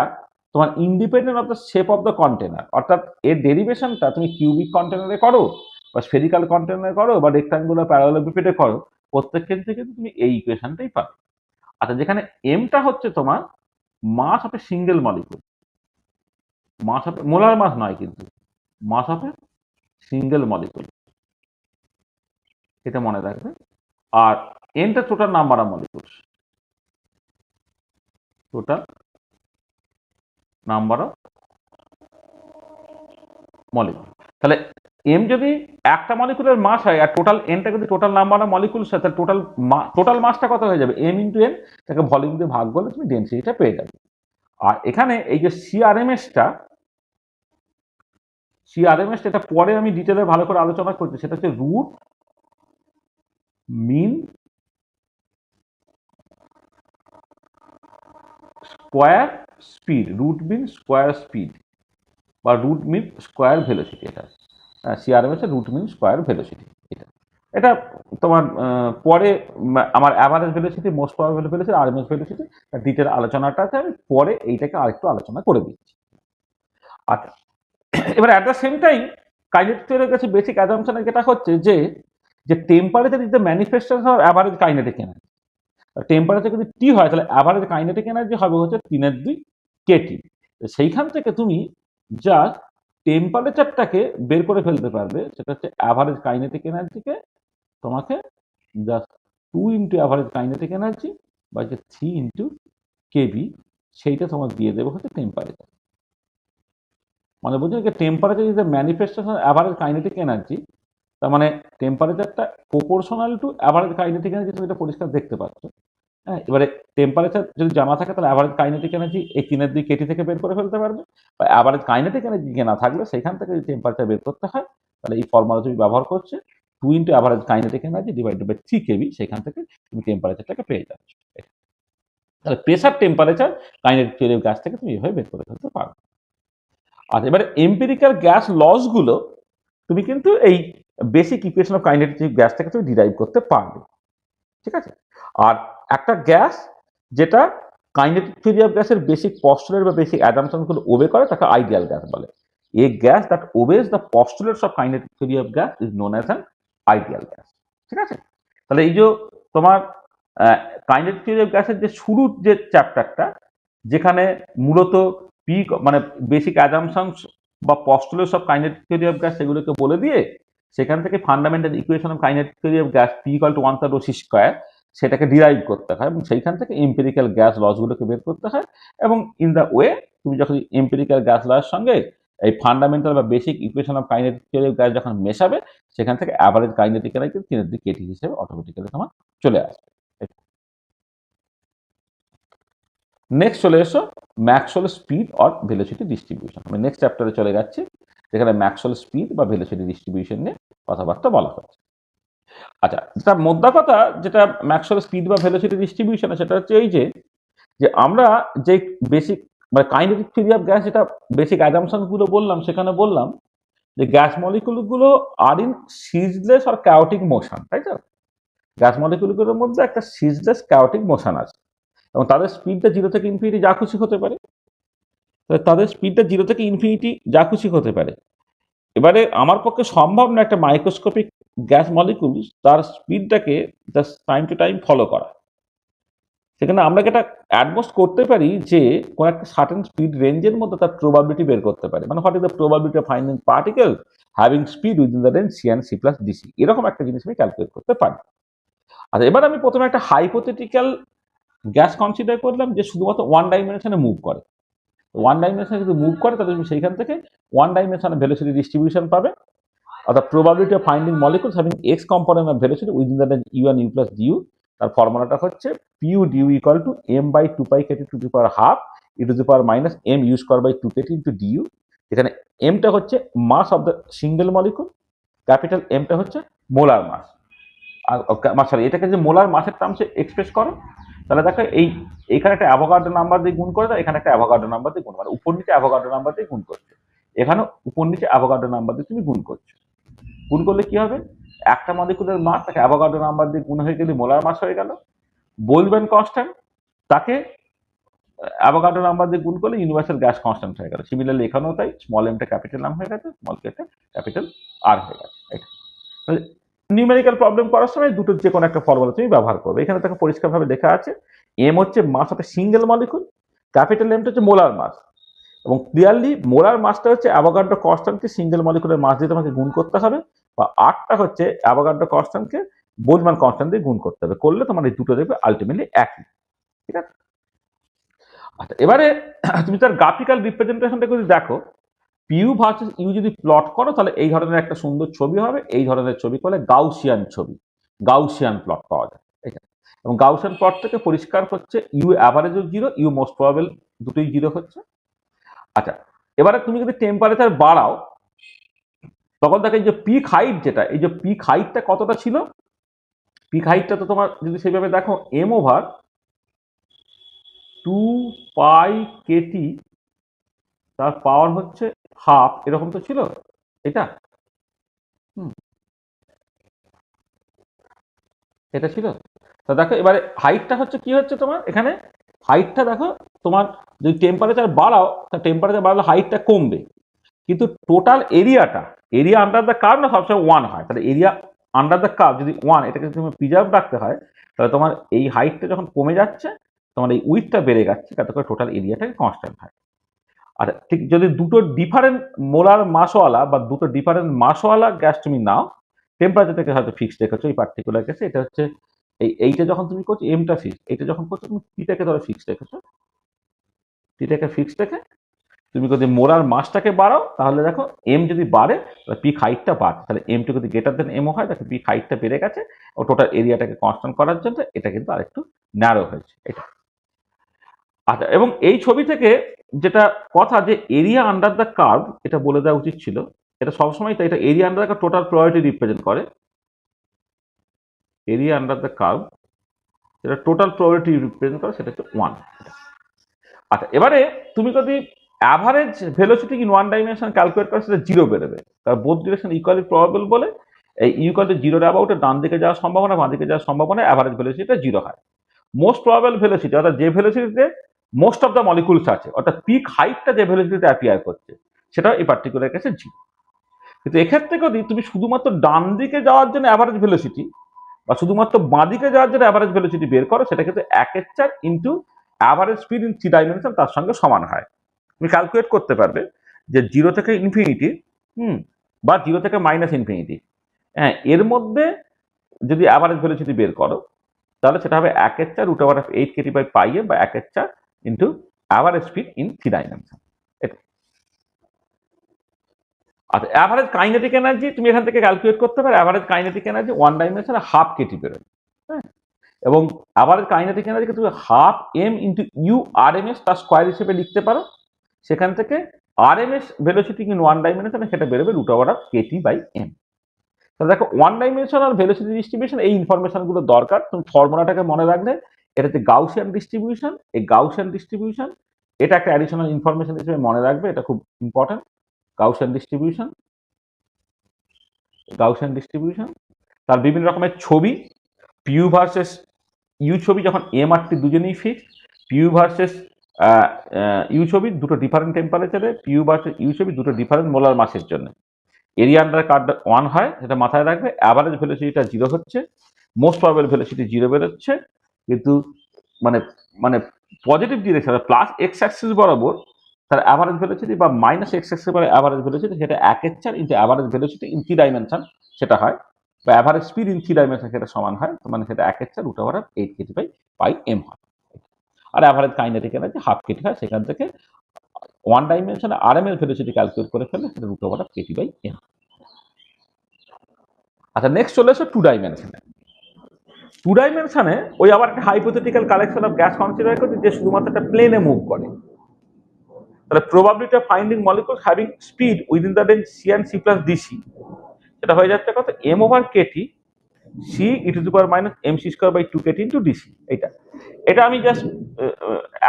তোমার independent of the shape of the container, অর্থাৎ এর ডেরিভেশনটা তুমি কিউবিক কন্টেনারে করো বা স্ফেরিক্যাল কন্টেনারে করো বা রেক্টাঙ্গুলার প্যারালেলোপিপেডে করো, প্রত্যেক ক্ষেত্রে কিন্তু তুমি এই ইকুয়েশনটাই পাবে। আচ্ছা, যেখানে এমটা হচ্ছে তোমার mass of a single molecule, mass of molar mass নয় কিন্তু mass of a single molecule, এটা মনে রাখবে। আর এনটা total number of molecules, total number of molecule. তাহলে এম যদি একটা মলিকুলের মাস হয় আর টোটাল এনটা যদি টোটাল নাম্বার অফ মলিকুলস হয়, তাহলে টোটাল মাসটা কত হয়ে যাবে, এম ইন্টু এন, তাকে ভলিউম দিয়ে ভাগ করলে তুমি ডেনসিটিটা পেয়ে যাবে। আর এখানে এই যে সিআরএমএসটা এটা পরে আমি ডিটেলে ভালো করে আলোচনা করছি, সেটা হচ্ছে root mean square speed, root mean square speed বা রুট মিন স্কোয়ার ভেলোসিটি, এটা সিআরএমএস এর রুট মিন স্কোয়ার ভেলোসিটি। এটা এটা তোমার পরে আমার average velocity, most probable velocity, RMS velocity detail আলোচনাটা আছে, আমি পরে এইটাকে আরেকটু আলোচনা করে দিচ্ছি। আচ্ছা, এবার at the same time kinetic থিওরির কাছে বেসিক অ্যাজাম্পশন যেটা হচ্ছে যে temperature is the manifestation of average kinetic energy. Temperature যদি টি হয় তাহলে অ্যাভারেজ কাইনেটিক এনার্জি হবে হচ্ছে 3/2 কেটি। সেইখান থেকে তুমি যা টেম্পারেচারটাকে বের করে ফেলতে পারবে, সেটা হচ্ছে অ্যাভারেজ কাইনেটিক এনার্জিকে তোমাকে just 2 into average kinetic energy বা 3 ইন্টু কেবি, সেইটা তোমার দিয়ে দেবে হচ্ছে টেম্পারেচার। মানে বুঝলি যে temperature is the manifestation average kinetic energy, তার মানে টেম্পারেচারটা proportional to average kinetic energy, তুমি এটা পরিষ্কার দেখতে পাচ্ছ। হ্যাঁ, এবারে টেম্পারেচার যদি জানা থাকে তাহলে অ্যাভারেজ কাইনেটিক এনার্জি এই 3/2 কেটি থেকে বের করে ফেলতে পারবে, বা অ্যাভারেজ কাইনেটিক এনার্জি না থাকলে সেখান থেকে যদি টেম্পারেচার বের করতে হয় তাহলে এই ফর্মুলা তুমি ব্যবহার করছে 2 into average kinetic energy divided by 3 K B, সেখান থেকে তুমি টেম্পারেচারটাকে পেয়ে যাচ্ছ। তাহলে pressure temperature kinetic theory of gas থেকে তুমি এভাবে বের করে ফেলতে পারবে। আচ্ছা, এবারে এম্পিরিক্যাল গ্যাস লস গুলো তুমি কিন্তু এই basic equation of kinetic gas থেকে তুমি ডিরাইভ করতে পারবে। ঠিক আছে। আর একটা গ্যাস যেটা কাইনেটিক থিওরি অফ গ্যাসের বেসিক পস্টুলেট বা বেসিক অ্যাজাম্পশনগুলো ওবে করে তাকে আইডিয়াল গ্যাস বলে। A gas that obeys the postulates of kinetic theory of gas is known as an ideal gas. ঠিক আছে। তাহলে এই যে তোমার কাইনেটিক থিওরি অফ গ্যাসের যে শুরুর যে চ্যাপ্টারটা, যেখানে মূলত পি মানে বেসিক অ্যাজাম্পশনস বা postulates of kinetic theory of gas সেগুলোকে বলে দিয়ে সেখান থেকে fundamental equation of kinetic theory of gas P equal to 1/3 rho C square সেটাকে ডিরাইভ করতে হয় এবং সেইখান থেকে এম্পিরিক্যাল গ্যাস লসগুলোকে বের করতে হয়। এবং ইন দ্য ওয়ে তুমি যখন এম্পিরিক্যাল গ্যাস লসের সঙ্গে এই ফান্ডামেন্টাল বা basic equation of kinetic theory of gas যখন মেশাবে সেখান থেকে অ্যাভারেজ কাইনেটিক এনার্জি কিনেটিক কেটি হিসেবে অটোমেটিক্যালি তোমার চলে আসবে। নেক্সট চলে এসো Maxwell speed or velocity distribution. আমি নেক্সট চ্যাপ্টারে চলে যাচ্ছি যেখানে ম্যাক্সওয়েল স্পিড বা ভেলোসিটি ডিস্ট্রিবিউশন নিয়ে কথাবার্তা বলা হচ্ছে। আচ্ছা, যেটা মোদ্দা কথা যেটা ম্যাক্সওয়েল স্পিড বা ভেলোসিটি ডিস্ট্রিবিউশন সেটা হচ্ছে এই যে আমরা যে বেসিক মানে কাইনেটিক থিওরি অফ গ্যাস যেটা বেসিক অ্যাজাম্পশন গুলো বললাম, সেখানে বললাম যে গ্যাস মলিকুলগুলো আর ইন সিজলেস আর chaotic মোশন, তাই তো? গ্যাস মলিকুলগুলোর মধ্যে একটা সিজলেস chaotic মোশন আছে এবং তাদের স্পিডটা 0 থেকে ইনফিনিটি যা খুশি হতে পারে। তাদের স্পিডটা 0 থেকে ইনফিনিটি যা খুশি হতে পারে। এবারে আমার পক্ষে সম্ভব না একটা মাইক্রোস্কোপিক গ্যাস মলিকুল তার স্পিডটাকে just time to time follow করা। সেখানে আমরা এটা অ্যাডমোস্ট করতে পারি যে কোন একটা সার্টেন স্পিড রেঞ্জের মধ্যে তার প্রবাবিলিটি বের করতে পারে, মানে what is the probability of finding particle having speed within the range C and C plus DC, এরকম একটা জিনিস আমি ক্যালকুলেট করতে পারি। আচ্ছা, এবার আমি প্রথমে একটা হাইপোথেটিক্যাল গ্যাস কনসিডার করলাম যে শুধুমাত্র ওয়ান ডাইমেনশনে মুভ করে। ওয়ান ডাইমেনশনে যদি মুভ করে তাহলে তুমি সেইখান থেকে ওয়ান ডাইমেনশনে ভেলোসিটি ডিস্ট্রিবিউশন পাবে, অর্থাৎ probability of finding molecules having X component of velocity within the range U and U plus DU. তার ফর্মুলাটা হচ্ছে PU DU equal to M by 2 pi KT to the power half E to the power minus M U square by 2 KT into DU. এখানে এমটা হচ্ছে mass of the single molecule, capital এমটা হচ্ছে molar মাস। আর sorry, এটাকে যে molar মাসের টার্মসে express করো তাহলে দেখো এইখানে একটা অ্যাভোগাড্রো নাম্বার দিয়ে গুণ করে দাও, এখানে একটা অ্যাভোগাড্রো নাম্বার দিয়ে গুণ, মানে উপর নিচে অ্যাভোগাড্রো নাম্বার দিয়ে গুণ করছো, এখানে উপর নিচে অ্যাভোগাড্রো নাম্বার দিয়ে তুমি গুণ করছো। গুণ করলে কি হবে, একটা মলিকুলের মাস তাকে অ্যাভোগাড্রো নাম্বার দিয়ে গুণ হয়ে গেলে মোলার মাস হয়ে গেল। বোলম্যান কনস্ট্যান্ট তাকে অ্যাভোগাড্রো নাম্বার দিয়ে গুণ করলে ইউনিভার্সাল গ্যাস কনস্ট্যান্ট হয়ে গেল। সিমিলারলি এখানেও তাই, স্মল এমটা ক্যাপিটাল এম হয়ে গেছে, স্মল কেটা ক্যাপিটাল আর হয়ে গেছে। নিউমেরিক্যাল প্রবলেম করার সময় দুটোর যে কোনো একটা ফর্মুলা তুমি ব্যবহার করবে। এখানে তাকে পরিষ্কারভাবে লেখা আছে এম হচ্ছে mass of a single molecule, capital এমটা হচ্ছে মোলার মাস, এবং ক্লিয়ারলি মোলার মাসটা হচ্ছে অ্যাভোগাড্রো কনস্ট্যান্টকে সিঙ্গেল মলিকুলের মাস দিয়ে তোমাকে গুণ করতে হবে, বা আরটা হচ্ছে অ্যাভোগাড্রো কনস্ট্যান্টকে বোলম্যান কনস্ট্যান্ট দিয়ে গুণ করতে হবে। করলে তোমার এই দুটো দেখবে আলটিমেটলি একই। ঠিক আছে। আচ্ছা, এবারে তুমি তার গ্রাফিক্যাল রিপ্রেজেন্টেশনটা যদি দেখো, পিউ ভার্সেস ইউ যদি প্লট করো তাহলে এই ধরনের একটা সুন্দর ছবি হবে। এই ধরনের ছবি করলে গাউসিয়ান ছবি, গাউসিয়ান প্লট পাওয়া যায়। ঠিক আছে। এবং গাউসিয়ান প্লট থেকে পরিষ্কার হচ্ছে ইউ অ্যাভারেজও 0, ইউ মোস্ট প্রবাবল দুটোই 0 হচ্ছে। আচ্ছা, এবারে তুমি যদি টেম্পারেচার বাড়াও তখন দেখো এই যে পিক হাইট, যেটা এই যে পিক হাইটটা কতটা ছিল, পিক হাইটটা তো তোমার যদি সেইভাবে দেখো এম ওভার 2 পাই কেটি তার পাওয়ার হচ্ছে হাফ, এরকম তো ছিল এটা। এটা ছিল। তা দেখো এবারে হাইটটা হচ্ছে কি হচ্ছে তোমার এখানে, হাইটটা দেখো তোমার যদি টেম্পারেচার বাড়াও তা টেম্পারেচার বাড়ালে হাইটটা কমবে, কিন্তু total area under the curve না সবসময় 1 হয়। তাহলে এরিয়া আন্ডার দ্য কার্ভ যদি 1, এটাকে যদি তুমি প্রিজার্ভ রাখতে হয় তাহলে তোমার এই হাইটটা যখন কমে যাচ্ছে তোমার এই উইথটা বেড়ে যাচ্ছে, যাতে করে টোটাল এরিয়াটাকে কনস্ট্যান্ট হয়। আর ঠিক যদি দুটো ডিফারেন্ট মোলার মাসওয়ালা বা দুটো ডিফারেন্ট মাসওয়ালা গ্যাস তুমি নাও, টেম্পারেচারটাকে হয়তো ফিক্সড রেখেছো এই পার্টিকুলার কেসে, এটা হচ্ছে এইটা যখন তুমি করছো এমটা ফিক্স, এটা যখন করছো তুমি টিটাকে ধরো ফিক্সড রেখেছো, টিটাকে ফিক্সড রেখে তুমি যদি মোলার মাসটাকে বাড়াও তাহলে দেখো এম যদি বাড়ে তাহলে পিক হাইটটা বাড়ছে, তাহলে এম টু যদি গ্রেটার দেন এম হয় দেখো পিক হাইটটা বেড়ে গেছে ও টোটাল এরিয়াটাকে কনস্ট্যান্ট করার জন্য এটা কিন্তু আরেকটু ন্যারো হয়েছে এটা। আচ্ছা, এবং এই ছবি থেকে যেটা কথা যে এরিয়া আন্ডার দ্য কার্ভ, এটা বলে দেওয়া উচিত ছিল, এটা সবসময় তাই, এটা area under the total probability represent করে। এরিয়া আন্ডার দ্য কার্ভ যেটা টোটাল প্রবাবিলিটি রিপ্রেজেন্ট করে সেটা হচ্ছে 1। আচ্ছা, এবারে তুমি যদি average velocity in one dimension calculate করো সেটা 0 বেরোবে, তার বোথ ডিরেকশন ইকুয়ালি প্রবাবল বলে এই ইকুয়াল টু জিরোর অ্যাবাউটে ডান দিকে যাওয়ার সম্ভাবনা বাঁ দিকে যাওয়ার সম্ভাবনা অ্যাভারেজ ভেলোসিটিটা জিরো হয়। মোস্ট প্রবাবল ভেলোসিটি অর্থাৎ যে ভেলোসিটিতে মোস্ট অফ দ্য মলিকুলস আছে অর্থাৎ পিক হাইটটা যে ভেলোসিটিতে অ্যাপিয়ার করছে সেটা এই পার্টিকুলার কেসে জি। কিন্তু এক্ষেত্রে যদি তুমি শুধুমাত্র ডান দিকে যাওয়ার জন্য অ্যাভারেজ ভেলোসিটি বা শুধুমাত্র বাঁ দিকে যাওয়ার জন্য অ্যাভারেজ ভেলোসিটি বের করো, সেটা কিন্তু 1/4 into average speed in 3 dimension তার সঙ্গে সমান হয়। তুমি ক্যালকুলেট করতে পারবে যে 0 থেকে ইনফিনিটি বা 0 থেকে মাইনাস ইনফিনিটি, হ্যাঁ, এর মধ্যে যদি অ্যাভারেজ ভেলোসিটি বের করো তাহলে সেটা হবে 1/4 √8 kT/πm বা 1/4 into average speed in 3 dimension. আচ্ছা, অ্যাভারেজ কাইনেটিক এনার্জি তুমি এখান থেকে ক্যালকুলেট করতে পারো। অ্যাভারেজ কাইনেটিক এনার্জি 1 ডাইমেনশনে হাফ কেটি বেরোয়, হ্যাঁ, এবং অ্যাভারেজ কাইনেটিক এনার্জিকে তুমি half M into U R M S তার স্কোয়ার হিসেবে লিখতে পারো। সেখান থেকে R M S velocity in 1 ডাইমেনশনে সেটা বেরোবে √kT/m। তাহলে দেখো 1 ডাইমেনশনাল ভেলোসিটি ডিস্ট্রিবিউশন, এই ইনফরমেশনগুলো দরকার। তুমি ফর্মুলাটাকে মনে রাখলে এটা হচ্ছে গাউসিয়ান ডিস্ট্রিবিউশন। এই গাউসিয়ান ডিস্ট্রিবিউশন এটা একটা অ্যাডিশনাল ইনফরমেশন হিসেবে মনে রাখবে, এটা খুব important. Gaussian distribution, Gaussian distribution তার বিভিন্ন রকমের ছবি, পিউ ভার্সেস ইউ ছবি যখন এম আর টি দুজনেই ফিক্সড, পিউ ভার্সেস ইউ ছবি দুটো ডিফারেন্ট টেম্পারেচারে, পিউ ভার্সেস ইউ ছবি দুটো ডিফারেন্ট মোলার মাসের জন্য। এরিয়া আন্ডার কার্ভ 1 হয়, সেটা মাথায় রাখবে। অ্যাভারেজ ভেলোসিটিটা 0 হচ্ছে, মোস্ট প্রবাবল ভেলোসিটি 0 বেরোচ্ছে, কিন্তু মানে মানে positive direction plus x Axis বরাবর তার অ্যাভারেজ ভেলোসিটি বা মাইনাস এক্স অ্যাক্সিস বরাবর অ্যাভারেজ ভেলোসিটি সেটা 1/4 into average velocity in 3 dimension সেটা হয়, বা অ্যাভারেজ স্পিড ইন 3 ডাইমেনশন সেটা সমান হয়, মানে সেটা 1/4 √8 kT/m হয়। আর average kinetic energy half KT হয়। সেখান থেকে 1 ডাইমেনশনে আরএমএস ভেলোসিটি ক্যালকুলেট করে ফেললে সেটা √kT/m। আচ্ছা, নেক্সট চলে এসো 2 ডাইমেনশনে। 2 ডাইমেনশনে ওই আবার একটা hypothetical collection of gas consider করছে যে শুধুমাত্র একটা প্লেনে মুভ করে। তাহলে probability of finding molecules having speed within the range C and C plus DC এটা হয়ে যাচ্ছে কত, m/kT c e⁻(mc²/2kT into DC. এটা আমি জাস্ট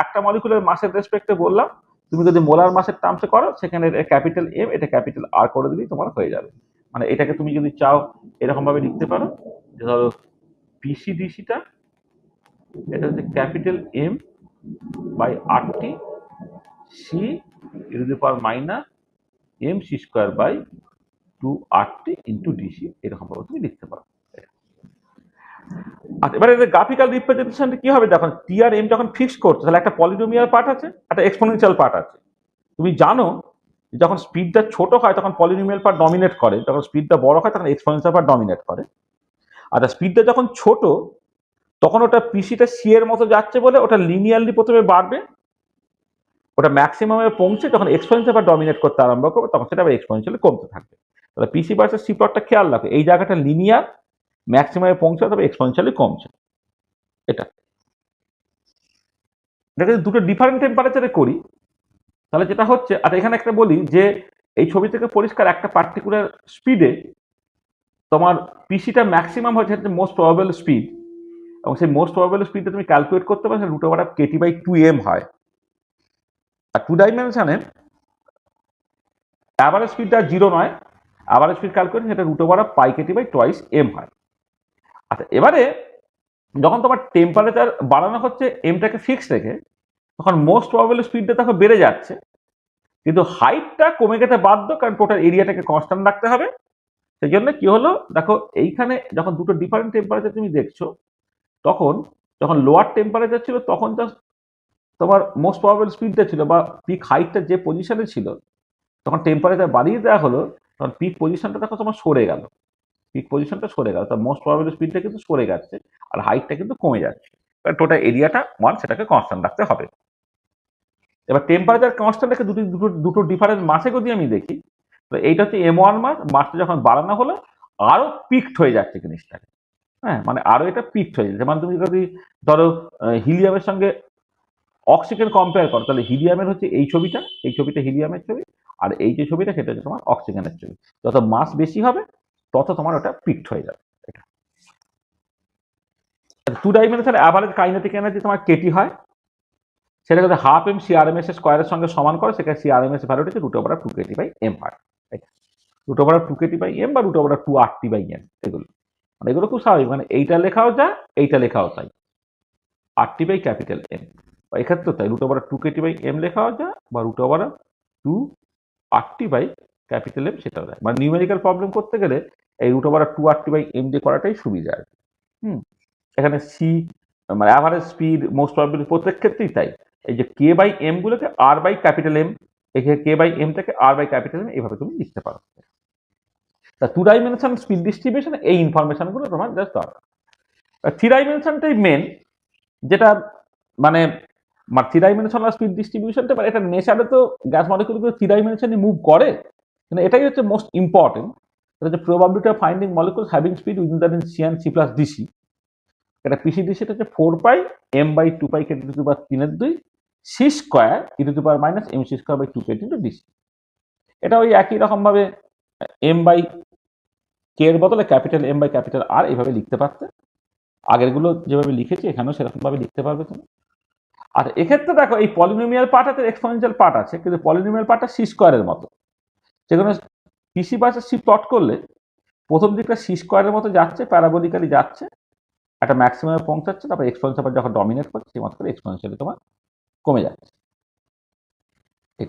একটা মলিকুলের মাসের রেসপেক্টে বললাম। তুমি যদি মোলার মাসের টার্মসে করো সেখানে ক্যাপিটাল এম এটা ক্যাপিটাল আর করে দিলেই তোমার হয়ে যাবে। মানে এটাকে তুমি যদি চাও এরকম ভাবে লিখতে পারো যে ধরো পিসিডিসিটা এটা হচ্ছে capital M by RT C e⁻(mc²/2RT into DC, এরকম ভাবে তুমি লিখতে পারো। আচ্ছা, এবারে গ্রাফিক্যাল রিপ্রেজেন্টেশনটা কি হবে? যখন টি আর এম যখন ফিক্স করছো তাহলে একটা পলিনোমিয়াল পার্ট আছে, একটা এক্সপোনেনশিয়াল পার্ট আছে। তুমি জানো যখন স্পিডটা ছোট হয় তখন পলিনোমিয়াল পার্ট ডমিনেট করে, যখন স্পিডটা বড় হয় তখন এক্সপোনেনশিয়াল পার্ট ডমিনেট করে। আচ্ছা, স্পিডটা যখন ছোট তখন ওটা পিসিটা সি এর মতো যাচ্ছে বলে ওটা লিনিয়ারলি প্রথমে বাড়বে, ওটা ম্যাক্সিমামে পৌঁছে যখন এক্সপোনেনশিয়াল পার্ট ডমিনেট করতে আরম্ভ করবে তখন সেটা আবার এক্সপোনেনশিয়ালি কমতে থাকবে। তাহলে পিসি ভার্সেস সি প্লটটা খেয়াল রাখো, এই জায়গাটা লিনিয়ার, ম্যাক্সিমামে পৌঁছে তবে এক্সপোনেনশিয়ালি কমছে। এটা যদি দুটো ডিফারেন্ট টেম্পারেচারে করি তাহলে যেটা হচ্ছে, আর এখানে একটা বলি যে এই ছবি থেকে পরিষ্কার একটা পার্টিকুলার স্পিডে তোমার পিসিটা ম্যাক্সিমাম হচ্ছে মোস্ট প্রবাবল স্পিড, এবং সেই মোস্ট প্রবাবল স্পিডটা তুমি ক্যালকুলেট করতে পারো √kT/2m হয়। আর 2 ডাইমেনশনে অ্যাভারেজ স্পিডটা 0 নয়, অ্যাভারেজ স্পিড ক্যালকুলেট সেটা √πkT/2m হয়। আচ্ছা, এবারে যখন তোমার টেম্পারেচার বাড়ানো হচ্ছে এমটাকে ফিক্স রেখে তখন মোস্ট প্রবাবল স্পিডটা দেখো বেড়ে যাচ্ছে, কিন্তু হাইটটা কমে যেতে বাধ্য, কারণ টোটাল এরিয়াটাকে কনস্ট্যান্ট রাখতে হবে। সেই জন্য কি হলো দেখো, এইখানে যখন দুটো ডিফারেন্ট টেম্পারেচার তুমি দেখছো তখন যখন লোয়ার টেম্পারেচার ছিল তখন জাস্ট তোমার মোস্ট প্রবাবল স্পিডটা ছিল বা পিক হাইটটা যে পজিশনে ছিল, তখন টেম্পারেচার বাড়িয়ে দেওয়া হলো তখন পিক পজিশনটা দেখো তোমার সরে গেল, পিক পজিশনটা সরে গেল, তার মোস্ট প্রবাবল স্পিডটা কিন্তু সরে যাচ্ছে আর হাইটটা কিন্তু কমে যাচ্ছে, কারণ টোটাল এরিয়াটা সেটাকে কনস্ট্যান্ট রাখতে হবে। এবার টেম্পারেচার কনস্ট্যান্ট রেখে দুটো ডিফারেন্ট মাসে যদি আমি দেখি, তো এইটা হচ্ছে m1 মাস, মাসটা যখন বাড়ানো হলো আরো পিকড হয়ে যাচ্ছে জিনিসটাকে, হ্যাঁ, মানে আরো এটা পিকড হয়ে যাচ্ছে। মানে তুমি যদি ধরো হিলিয়ামের সঙ্গে অক্সিজেন কম্পেয়ার করো তাহলে হিলিয়ামের হচ্ছে এই ছবিটা হিলিয়ামের ছবি, আর এই যে ছবিটা সেটা হচ্ছে তোমার অক্সিজেনের ছবি। যত মাস বেশি হবে তত তোমার ওটা পিকড হয়ে যাবে। এটা 2 ডাইমেনশন অ্যাভারেজ কাইনেটিক এনার্জি তোমার কেটি হয়, সেটা যদি ½ m CRMS স্কোয়ারের সঙ্গে সমান করে সেখানে CRMS ভ্যালুটা হচ্ছে √2kT/m হয়। √2kt/m বা √2RT/m, এগুলো মানে এগুলো খুব স্বাভাবিক, মানে এইটা লেখাও যায়, এইটা লেখাও তাই, RT/M, বা এক্ষেত্রে তাই √2kt/m লেখাও যায় বা √2RT/M সেটাও যায়। মানে নিউমেরিক্যাল প্রবলেম করতে গেলে এই √2RT/m দিয়ে করাটাই সুবিধা আর কি। এখানে সি মানে অ্যাভারেজ স্পিড, মোস্ট প্রবাবিলিটি, প্রত্যেক ক্ষেত্রেই তাই। এই যে k/m গুলোকে R/M, এখানে k/m থেকে R/M এইভাবে তুমি লিখতে পারো। তা 2 ডাইমেনশন স্পিড ডিস্ট্রিবিউশন এই ইনফরমেশন গুলো তোমার জাস্ট দরকার। 3 ডাইমেনশনটাই মেন, যেটা মানে 3 ডাইমেনশনাল স্পিড ডিস্ট্রিবিউশনটা, মানে এটা নেচারে তো গ্যাস মলিকিউলগুলো 3 ডাইমেনশনে মুভ করে, কিন্তু এটাই হচ্ছে মোস্ট ইম্পর্টেন্ট। এটা হচ্ছে probability of finding molecules having speed within the range c and c+dc। এটা পিসিডিসিটা হচ্ছে 4πm/2πk⁵ c²e⁻mc²/2k⁻dc। এটা ওই একই রকম ভাবে m/k এর বদলে M/R এইভাবে লিখতে পারতে, আগেরগুলো যেভাবে লিখেছি এখানেও সেরকম ভাবে লিখতে পারবে তুমি। আর এক্ষেত্রে দেখো এই পলিনোমিয়াল পার্ট আছে, এক্সপোনেনশিয়াল পার্ট আছে, কিন্তু পলিনোমিয়াল পার্টটা c² মতো, যেখানে পিসি ভার্সেস সি প্লট করলে প্রথম দিকটা c² মতো যাচ্ছে, প্যারাবোলিক্যালি যাচ্ছে, একটা ম্যাক্সিমামে পৌঁছাচ্ছে, তারপর এক্সপোনেনশিয়াল যখন ডমিনেট করছে সেই মতো করে এক্সপোনেনশিয়ালি তোমার কমে যাচ্ছে। ঠিক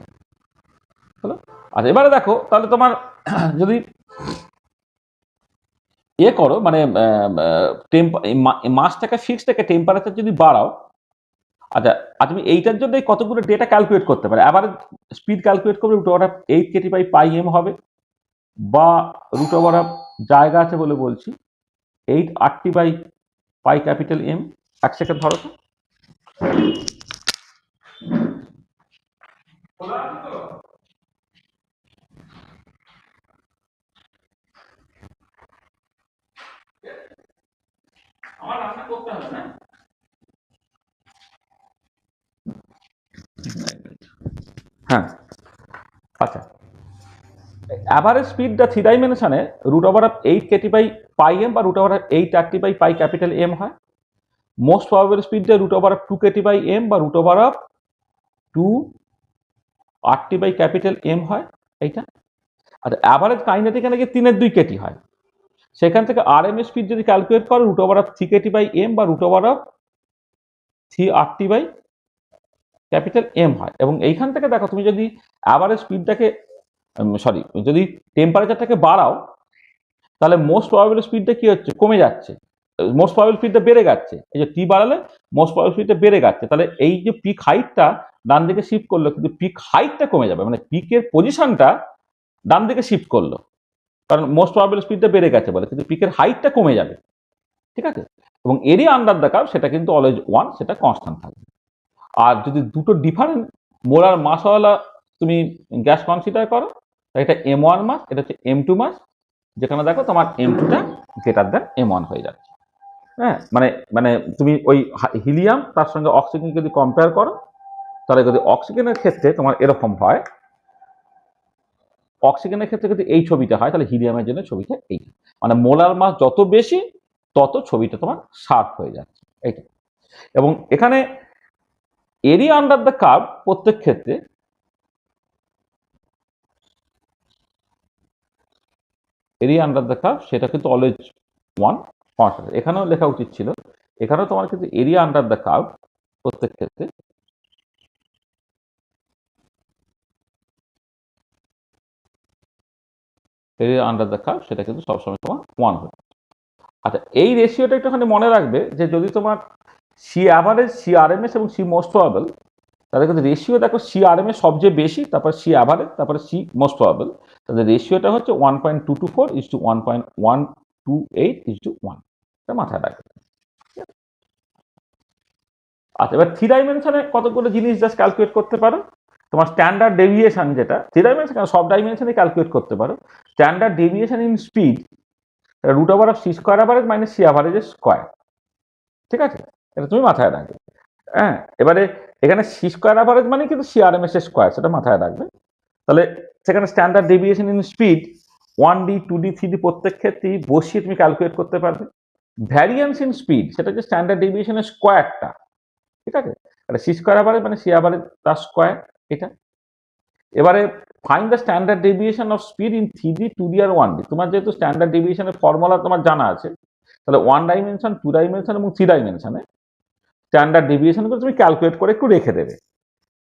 হলো। আর এবারে দেখো তাহলে তোমার যদি করো মানে মাসটাকে ফিক্সড থেকে টেম্পারেচার যদি বাড়াও, আচ্ছা, আর তুমি এইটার জন্য কতগুলো ডেটা ক্যালকুলেট করতে পারে। আবার স্পিড ক্যালকুলেট করবে √8kt/m হবে, বা √ জায়গা আছে বলে বলছি 8RT/M। 1 সেকেন্ড ধরো তো। আমার রান্না করতে হবে না। হ্যাঁ, আচ্ছা, অ্যাভারেজ স্পিডটা 3 ডাইমেনশনে √8kt/m বা √8RT/M হয়। মোস্ট প্রবাবল স্পিডটা √2kt/m বা √2RT/M হয় এইটা। আর অ্যাভারেজ কাইনেটিক এনার্জি 3/2kt হয়। সেখান থেকে আরএমএস স্পিড যদি ক্যালকুলেট করো √3kt/m বা √3RT/M হয়। এবং এইখান থেকে দেখো তুমি যদি অ্যাভারেজ স্পিডটাকে যদি টেম্পারেচারটাকে বাড়াও, তাহলে মোস্ট প্রবাবল স্পিডটা কি হচ্ছে, কমে যাচ্ছে, মোস্ট প্রবাবল স্পিডটা বেড়ে যাচ্ছে। এই যে টি বাড়ালে মোস্ট প্রবাবল স্পিডটা বেড়ে যাচ্ছে, তাহলে এই যে পিক হাইটটা ডান দিকে শিফট করলো, কিন্তু পিক হাইটটা কমে যাবে, মানে পিকের পজিশনটা ডান দিকে শিফট করলো, কারণ মোস্ট প্রবাবল স্পিডটা বেড়ে গেছে বলে, কিন্তু পিকের হাইটটা কমে যাবে। ঠিক আছে, এবং এরিয়া আন্ডার দ্য কার্ভ সেটা কিন্তু অলওয়েজ 1, সেটা কনস্ট্যান্ট থাকবে। আর যদি দুটো ডিফারেন্ট মোলার মাসওয়ালা তুমি গ্যাস কনসিডার করো, এটা M1 মাস, এটা হচ্ছে M2 মাস, যেখানে দেখো তোমার M2টা গ্রেটার দ্যান M1 হয়ে যাচ্ছে। হ্যাঁ, মানে মানে তুমি ওই হিলিয়াম তার সঙ্গে অক্সিজেন যদি কম্পেয়ার করো, তাহলে যদি অক্সিজেনের ক্ষেত্রে তোমার এরকম হয়, অক্সিজেনের ক্ষেত্রে যদি এই ছবিটা হয়, তাহলে হিলিয়ামের জন্য ছবিটা এই, মানে মোলার মাস যত বেশি তত ছবিটা তোমার শার্প হয়ে যাচ্ছে এইটা। এবং এখানে এরিয়া আন্ডার দ্য কার্ভ প্রত্যেক ক্ষেত্রে এরিয়া আন্ডার দ্য কার্ভ সেটা কিন্তু অলওয়েজ 1 কনস্ট্যান্ট। এখানেও লেখা উচিত ছিল, এখানেও তোমার কিন্তু এরিয়া আন্ডার দ্য কার্ভ প্রত্যেক ক্ষেত্রে এরিয়া আন্ডার দ্য কার্ভ সেটা কিন্তু সবসময় তোমার 1 হবে। আচ্ছা, এই রেশিওটা একটুখানি মনে রাখবে যে যদি তোমার সি অ্যাভারেজ, সি আরএমএস এবং সি মোস্ট প্রবাবল, তাহলে কিন্তু রেশিও দেখো সি আরএমএস সবচেয়ে বেশি, তারপর সি অ্যাভারেজ, তারপরে সি মোস্ট প্রবাবল, তাহলে রেশিওটা হচ্ছে 1.224:1.128:1। এটা মাথায় রাখবে। আচ্ছা, এবার 3 ডাইমেনশনে কতগুলো জিনিস জাস্ট ক্যালকুলেট করতে পারো। তোমার স্ট্যান্ডার্ড ডেভিয়েশন, যেটা 3 ডাইমেনশন সব ডাইমেনশনে ক্যালকুলেট করতে পারো। Standard deviation in speed √c² average minus C অ্যাভারেজের স্কোয়ার। ঠিক আছে, এটা তুমি মাথায় রাখবে। হ্যাঁ, এবারে এখানে c² অ্যাভারেজ মানে কিন্তু CRMS এর স্কোয়ার, সেটা মাথায় রাখবে। তাহলে সেখানে standard deviation in speed 1D 2D 3D প্রত্যেক ক্ষেত্রেই বসিয়ে তুমি ক্যালকুলেট করতে পারবে। ভ্যারিয়েন্স ইন স্পিড সেটা হচ্ছে স্ট্যান্ডার্ড ডেভিয়েশনের স্কোয়ারটা। ঠিক আছে, এটা c² অ্যাভারেজ মানে সি অ্যাভারেজ তার স্কোয়ার এটা। এবারে find the standard deviation of speed in 3D 2D আর 1D। তোমার যেহেতু স্ট্যান্ডার্ড ডেভিয়েশনের ফর্মুলা তোমার জানা আছে, তাহলে 1 ডাইমেনশন, 2 ডাইমেনশন এবং 3 ডাইমেনশনে স্ট্যান্ডার্ড ডেভিয়েশন করে তুমি ক্যালকুলেট করে একটু রেখে দেবে।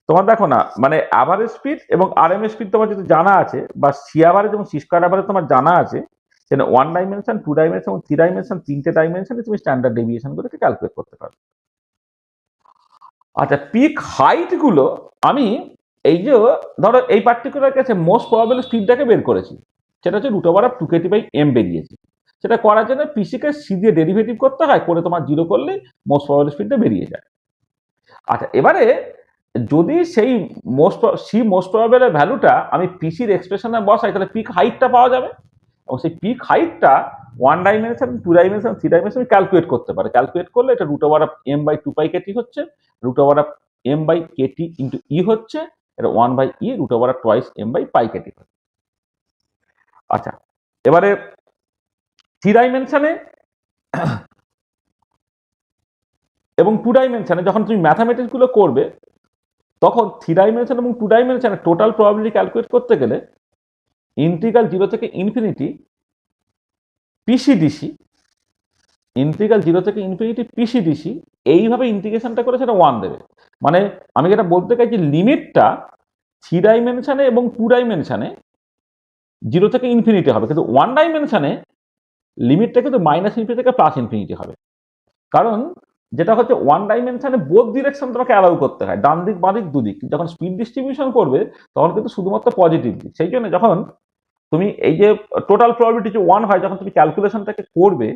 তোমার দেখো না, মানে অ্যাভারেজ স্পিড এবং আরএমএস স্পিড তোমার যদি জানা আছে, বা সি অ্যাভারেজ এবং সি স্কোয়ার অ্যাভারেজ তোমার জানা আছে, যেন 1 ডাইমেনশন, 2 ডাইমেনশন এবং 3 ডাইমেনশন, তিনটে ডাইমেনশনে তুমি স্ট্যান্ডার্ড ডেভিয়েশন করে ক্যালকুলেট করতে পারবে। আচ্ছা, পিক হাইট গুলো আমি এই যে ধরো এই পার্টিকুলার কেসে মোস্ট প্রবাবল স্পিডটাকে বের করেছি, সেটা হচ্ছে √2kT/m বেরিয়েছে। সেটা করার জন্য পিসিকে সি দিয়ে ডেরিভেটিভ করতে হয়, করে তোমার জিরো করলে মোস্ট প্রবাবল স্পিডটা বেরিয়ে যায়। আচ্ছা, এবারে যদি সেই মোস্ট প্রবাবলের ভ্যালুটা আমি পিসির এক্সপ্রেশনে বসাই, তাহলে পিক হাইটটা পাওয়া যাবে, এবং সেই পিক হাইটটা 1 ডাইমেনশন, 2 ডাইমেনশন, 3 ডাইমেনশন ক্যালকুলেট করতে পারে। ক্যালকুলেট করলে এটা √m/2πkt হচ্ছে, √m/kt ইন্টু ই হচ্ছে, এটা 1/e √2m/πkt হচ্ছে। আচ্ছা, এবারে 3 ডাইমেনশনে এবং 2 ডাইমেনশনে যখন তুমি ম্যাথামেটিক্স গুলো করবে, তখন 3 ডাইমেনশন এবং 2 ডাইমেনশনে টোটাল প্রবাবিলিটি ক্যালকুলেট করতে গেলে ইন্টিগ্রাল 0 থেকে ইনফিনিটি পিসিডিসি, ইন্টিগ্রাল 0 থেকে ইনফিনিটি পিসিডিসি এইভাবে ইন্টিগ্রেশনটা করে সেটা 1 দেবে। মানে আমি যেটা বলতে চাইছি, লিমিটটা 3 ডাইমেনশনে এবং 2 ডাইমেনশনে 0 থেকে ইনফিনিটি হবে, কিন্তু 1 ডাইমেনশনে লিমিটটা কিন্তু -∞ থেকে +∞ হবে। কারণ যেটা হচ্ছে 1 ডাইমেনশনে বোথ ডিরেকশন তোমাকে অ্যালাউ করতে হয়, ডান দিক বাঁ দিক দুদিক। যখন স্পিড ডিস্ট্রিবিউশন করবে তখন কিন্তু শুধুমাত্র পজিটিভ দিক। সেই জন্য যখন তুমি এই যে টোটাল প্রবাবিলিটি যে 1 হয়, যখন তুমি ক্যালকুলেশনটাকে করবে,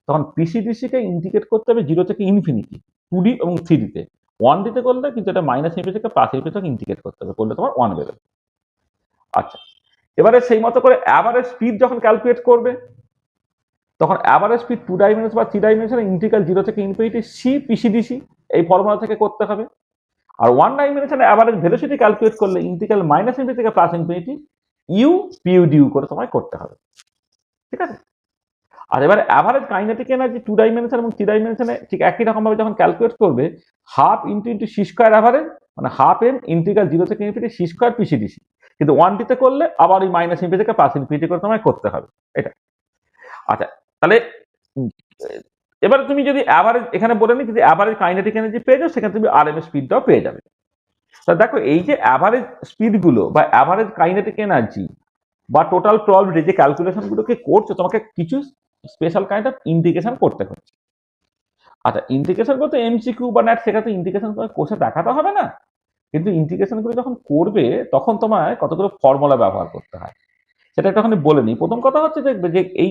তখন পিসিডিসিকে ইন্ডিকেট করতে হবে 0 থেকে ইনফিনিটি 2D এবং 3D তে। 1D তে করলে কিন্তু এটা -∞ থেকে +∞ থেকে ইন্ডিকেট করতে হবে, করলে তোমার 1 বেরোবে। আচ্ছা, এবারে সেই মতো করে অ্যাভারেজ স্পিড যখন ক্যালকুলেট করবে, তখন অ্যাভারেজ স্পিড 2 ডাইমেনশন বা 3 ডাইমেনশনে ইন্টিগ্রাল 0 থেকে ইনফিনিটি সি পিসিডিসি এই ফর্মুলা থেকে করতে হবে। আর 1 ডাইমেনশনে অ্যাভারেজ ভেলোসিটি ক্যালকুলেট করলে ইন্টিগ্রাল -∞ থেকে +∞ ইউ পিউ করতে তোমায় করতে হবে। ঠিক আছে? আর এবারে অ্যাভারেজ কাইনেটিক এনার্জি 2 ডাইমেনশন এবং 3 ডাইমেনশনে ঠিক একই রকম ভাবে যখন ক্যালকুলেট করবে, half into C square average, মানে হাফ এম ইন্টিগ্রাল 0 থেকে ইনফিনিটি সি স্কোয়ার পিসিডিসি। কিন্তু 1D তে করলে আবার ওই -∞ থেকে +∞ করে তোমায় করতে হবে এটা। আচ্ছা, তাহলে এবারে তুমি যদি অ্যাভারেজ এখানে বলে নি, যদি অ্যাভারেজ কাইনেটিক এনার্জি পেয়ে যাও, সেখানে তুমি আরএমএস স্পিডটাও পেয়ে যাবে। তা দেখো, এই যে অ্যাভারেজ স্পিডগুলো বা অ্যাভারেজ কাইনেটিক এনার্জি বা টোটাল প্রবাবিলিটি যে ক্যালকুলেশনগুলোকে করছো, তোমাকে কিছু স্পেশাল কাইন্ড অফ ইন্টিগ্রেশন করতে হচ্ছে। আচ্ছা, ইন্টিগ্রেশন করতে এমসিকিউ বা ন্যাট শেখাতে ইন্টিগ্রেশন কোর্সে দেখাতে হবে না, কিন্তু ইন্টিগ্রেশনগুলো যখন করবে তখন তোমায় কতগুলো ফর্মুলা ব্যবহার করতে হয় সেটা একটুখানি বলে নিই। প্রথম কথা হচ্ছে, দেখবে যে এই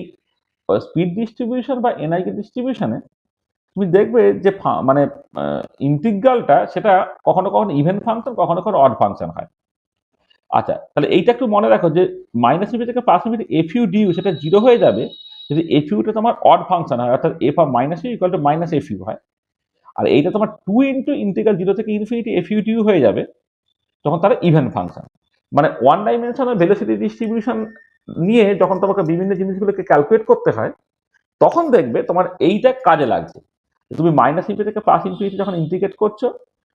স্পিড ডিস্ট্রিবিউশন বা এনআইকে ডিস্ট্রিবিউশনে তুমি দেখবে যে মানে ইন্টিগ্রালটা সেটা কখনো কখনো ইভেন ফাংশন, কখনো কখনো অড ফাংশন হয়। আচ্ছা, তাহলে এইটা একটু মনে রাখো যে -∞ থেকে +∞ এফইউ ডিউ সেটা 0 হয়ে যাবে যদি এফইউটা তোমার অড ফাংশন হয়, অর্থাৎ F of -U equal to -F U হয়। আর এইটা তোমার 2 ইন্টু ইন্টিগ্রাল 0 থেকে ইনফিনিটি এফইউ ডিউ হয়ে যাবে তখন তারা ইভেন ফাংশন। মানে 1 ডাইমেনশনাল ভেলোসিটি ডিস্ট্রিবিউশন নিয়ে যখন তোমাকে বিভিন্ন জিনিসগুলোকে ক্যালকুলেট করতে হয়, তখন দেখবে তোমার এইটা কাজে লাগছে। তুমি -∞ থেকে +∞ যখন ইন্টিগ্রেট করছো,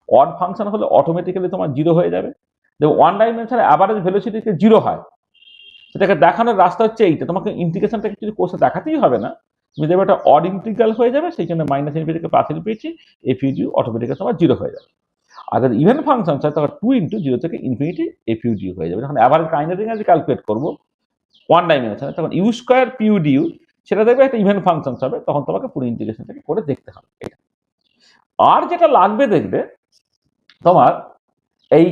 অড ফাংশন হলে অটোমেটিক্যালি তোমার 0 হয়ে যাবে। দেখো 1 ডাইমেনশনে অ্যাভারেজ ভেলোসিটিকে 0 হয়, সেটাকে দেখানোর রাস্তা হচ্ছে এইটা। তোমাকে ইন্টিগ্রেশনটা কিছু কোর্সে দেখাতেই হবে না, তুমি দেখবে একটা অড ইন্টিগ্রাল হয়ে যাবে, সেই জন্য -∞ থেকে +∞ এফইউ ডিউ অটোমেটিক্যালি তোমার 0 হয়ে যাবে। আর যদি ইভেন ফাংশন হয়, তখন 2 ইন্টু 0 থেকে ইনফিনিটি এফইউ ডিউ হয়ে যাবে। যখন অ্যাভারেজ কাইনেটিক এনার্জি ক্যালকুলেট করবো 1 ডাইমেনশনে, তখন ইউ স্কোয়ার পিউ ডিউ সেটা দেখবে একটা ইভেন ফাংশন হবে, তখন তোমাকে পুরো ইন্টিগ্রেশনটাকে করে দেখতে হবে এটা। আর যেটা লাগবে দেখবে তোমার এই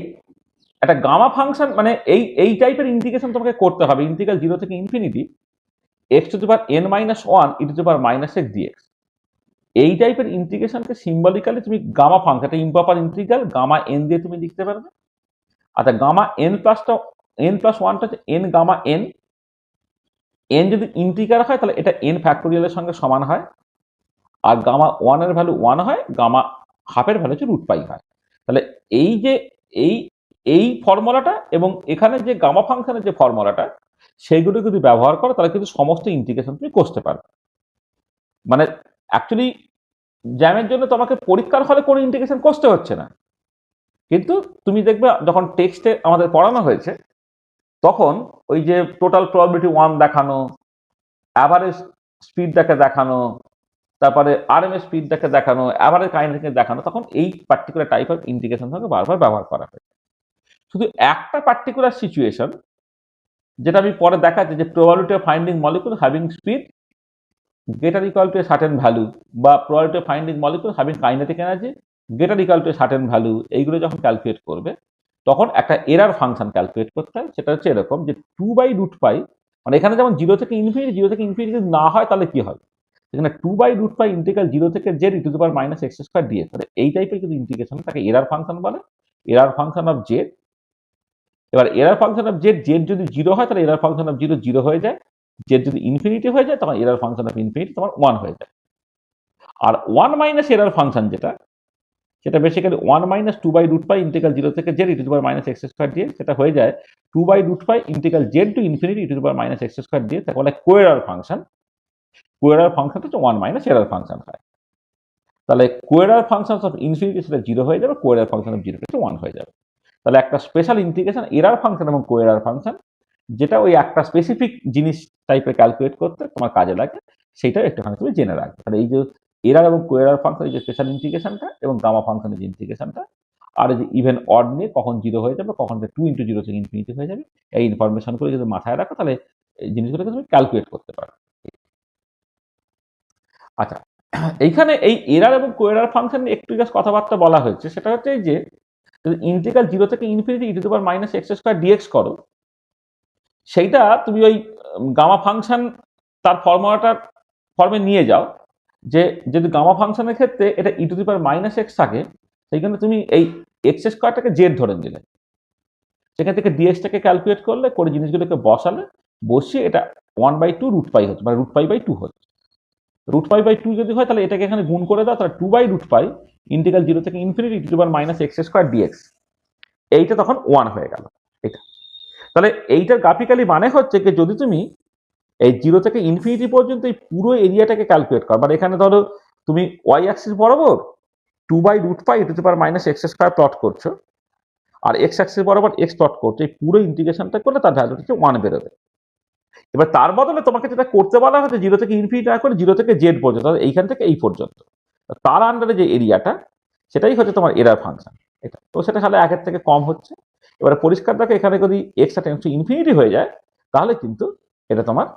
একটা গামা ফাংশন, মানে এই টাইপের ইন্টিগ্রেশন তোমাকে করতে হবে, ইন্টিগ্রাল 0 থেকে ইনফিনিটি x⁻n−1 e⁻⁻x dx। এই টাইপের ইন্টিগ্রেশনকে সিম্বলিক্যালি তুমি গামা ফাংশন, একটা ইম্প্রপার ইন্টিগ্রাল গামা এন দিয়ে তুমি লিখতে পারবে। আচ্ছা, গামা n+1টা হচ্ছে n গামা এন। এন যদি ইন্টিগ্রাল হয় তাহলে এটা n ফ্যাক্টোরিয়ালের সঙ্গে সমান হয়, আর গামা 1 এর ভ্যালু 1 হয়, গামা হাফের ভ্যালু হচ্ছে √π হয়। তাহলে এই যে এই ফর্মুলাটা এবং এখানে যে গামা ফাংশনের যে ফর্মুলাটা, সেইগুলো যদি ব্যবহার করো তাহলে কিন্তু সমস্ত ইন্টিগ্রেশন তুমি করতে পারবে। মানে অ্যাকচুয়ালি জ্যামের জন্য তোমাকে পরীক্ষার হলে কোনো ইন্টিগ্রেশন করতে হচ্ছে না, কিন্তু তুমি দেখবে যখন টেক্সটে আমাদের পড়ানো হয়েছে তখন ওই যে টোটাল প্রবাবিলিটি 1 দেখানো, অ্যাভারেজ স্পিডটাকে দেখানো, তারপরে আরএমএস স্পিডটাকে দেখানো, অ্যাভারেজ কাইনেটিক দেখানো, তখন এই পার্টিকুলার টাইপ অফ ইন্টিগ্রেশন থেকে বারবার ব্যবহার করা হয়। শুধু একটা পার্টিকুলার সিচুয়েশন যেটা আমি পরে দেখাচ্ছি, যে probability of finding molecule having speed greater equal to a certain value বা probability of finding molecule having kinetic energy greater equal to a certain value, এইগুলো যখন ক্যালকুলেট করবে তখন একটা এরার ফাংশন ক্যালকুলেট করতে হয়। সেটা হচ্ছে এরকম যে 2/√π, মানে এখানে যেমন 0 থেকে ইনফিনিটি যদি না হয় তাহলে কি হবে, এখানে 2/√π ইন্টিগ্রাল 0 থেকে z e to the power minus x square dx, এই টাইপের যদি ইন্টিগ্রেশন তাকে এরার ফাংশন বলে, এরার ফাংশন অফ জেড। এবার এরার ফাংশন অফ জেড যদি 0 হয় তাহলে এরার ফাংশন অফ 0 হয়ে যায়, জেড যদি ইনফিনিটি হয়ে যায় তখন এরার ফাংশন অফ ইনফিনিটি তোমার 1 হয়ে যায়। আর 1 মাইনাস এরার ফাংশন সেটা বেসিক্যালি 1 মাইনাস 2/√π ইন্টিগ্রাল 0 থেকে z e to the power minus x square dx, সেটা হয়ে যায় 2/√π integral z to infinity e to the power minus x square dx, তাকে বলে কোএরার ফাংশন। কোএরার ফাংশনটা হচ্ছে 1 মাইনাস এরার ফাংশন হয়। তাহলে কোএরার ফাংশন অফ ইনফিনিটি সেটা 0 হয়ে যাবে, কোএরার ফাংশন অফ 0 থেকে 1 হয়ে যাবে। তাহলে একটা স্পেশাল ইন্টিগ্রেশন এরার ফাংশন এবং কোএরার ফাংশন, যেটা ওই একটা স্পেসিফিক জিনিস টাইপের ক্যালকুলেট করতে তোমার কাজে লাগে, সেটাও একটুখানি তুমি জেনে রাখবে। তাহলে এই যে এরার এবং কোএরার ফাংশন, যে স্পেশাল ইন্টিগ্রেশনটা এবং গামা ফাংশনের যে ইন্টিগ্রেশনটা, আর এই যে ইভেন অড নিয়ে কখন 0 হয়ে যাবে, কখন 2 × 0 থেকে ইনফিনিটি হয়ে যাবে, এই ইনফরমেশনগুলো যদি মাথায় রাখো তাহলে এই জিনিসগুলোকে তুমি ক্যালকুলেট করতে পারো। আচ্ছা, এইখানে এই এরার এবং কোএরার ফাংশন নিয়ে একটু জাস্ট কথাবার্তা বলা হয়েছে। সেটা হচ্ছে এই যে ইন্টিগ্রাল 0 থেকে infinity e to the power minus x square dx করো, সেইটা তুমি ওই গামা ফাংশন তার ফর্মুলাটার ফর্মে নিয়ে যাও, যে যদি গামা ফাংশনের ক্ষেত্রে এটা e to the power minus x থাকে, সেইখানে তুমি এই x স্কোয়ারটাকে জেড ধরে নিলে, সেখান থেকে ডিএক্সটাকে ক্যালকুলেট করলে, করে জিনিসগুলোকে বসালে, বসিয়ে এটা 1/2√π হচ্ছে, মানে √π/2 হচ্ছে। √π/2 যদি হয় তাহলে এটাকে এখানে গুণ করে দাও, তাহলে 2/√π ইন্টিগ্রাল 0 থেকে infinity e to the power minus x square dx, এইটা তখন 1 হয়ে গেল। এটা তাহলে এইটার গ্রাফিক্যালি মানে হচ্ছে যে যদি তুমি এই 0 থেকে ইনফিনিটি পর্যন্ত এই পুরো এরিয়াটাকে ক্যালকুলেট করো, মানে এখানে ধরো তুমি ওয়াই অ্যাক্সিস বরাবর 2/√π e to the power minus x square plot করছো, আর এক্স অ্যাক্সিস বরাবর x প্লট করছো, এই পুরো ইন্টিগ্রেশনটা করলে তার ভ্যালু হচ্ছে 1 বেরোবে। এবার তার বদলে তোমাকে যেটা করতে বলা হচ্ছে 0 থেকে ইনফিনিটি না করে 0 থেকে জেড পর্যন্ত, এইখান থেকে এই পর্যন্ত, তার আন্ডারে যে এরিয়াটা, সেটাই হচ্ছে তোমার এরার ফাংশন। এটা তো সেটা তাহলে 1 থেকে কম হচ্ছে। এবারে পরিষ্কার দেখো, এখানে যদি এক্সটা টেন্ডস টু ইনফিনিটি হয়ে যায় তাহলে কিন্তু এটা তোমার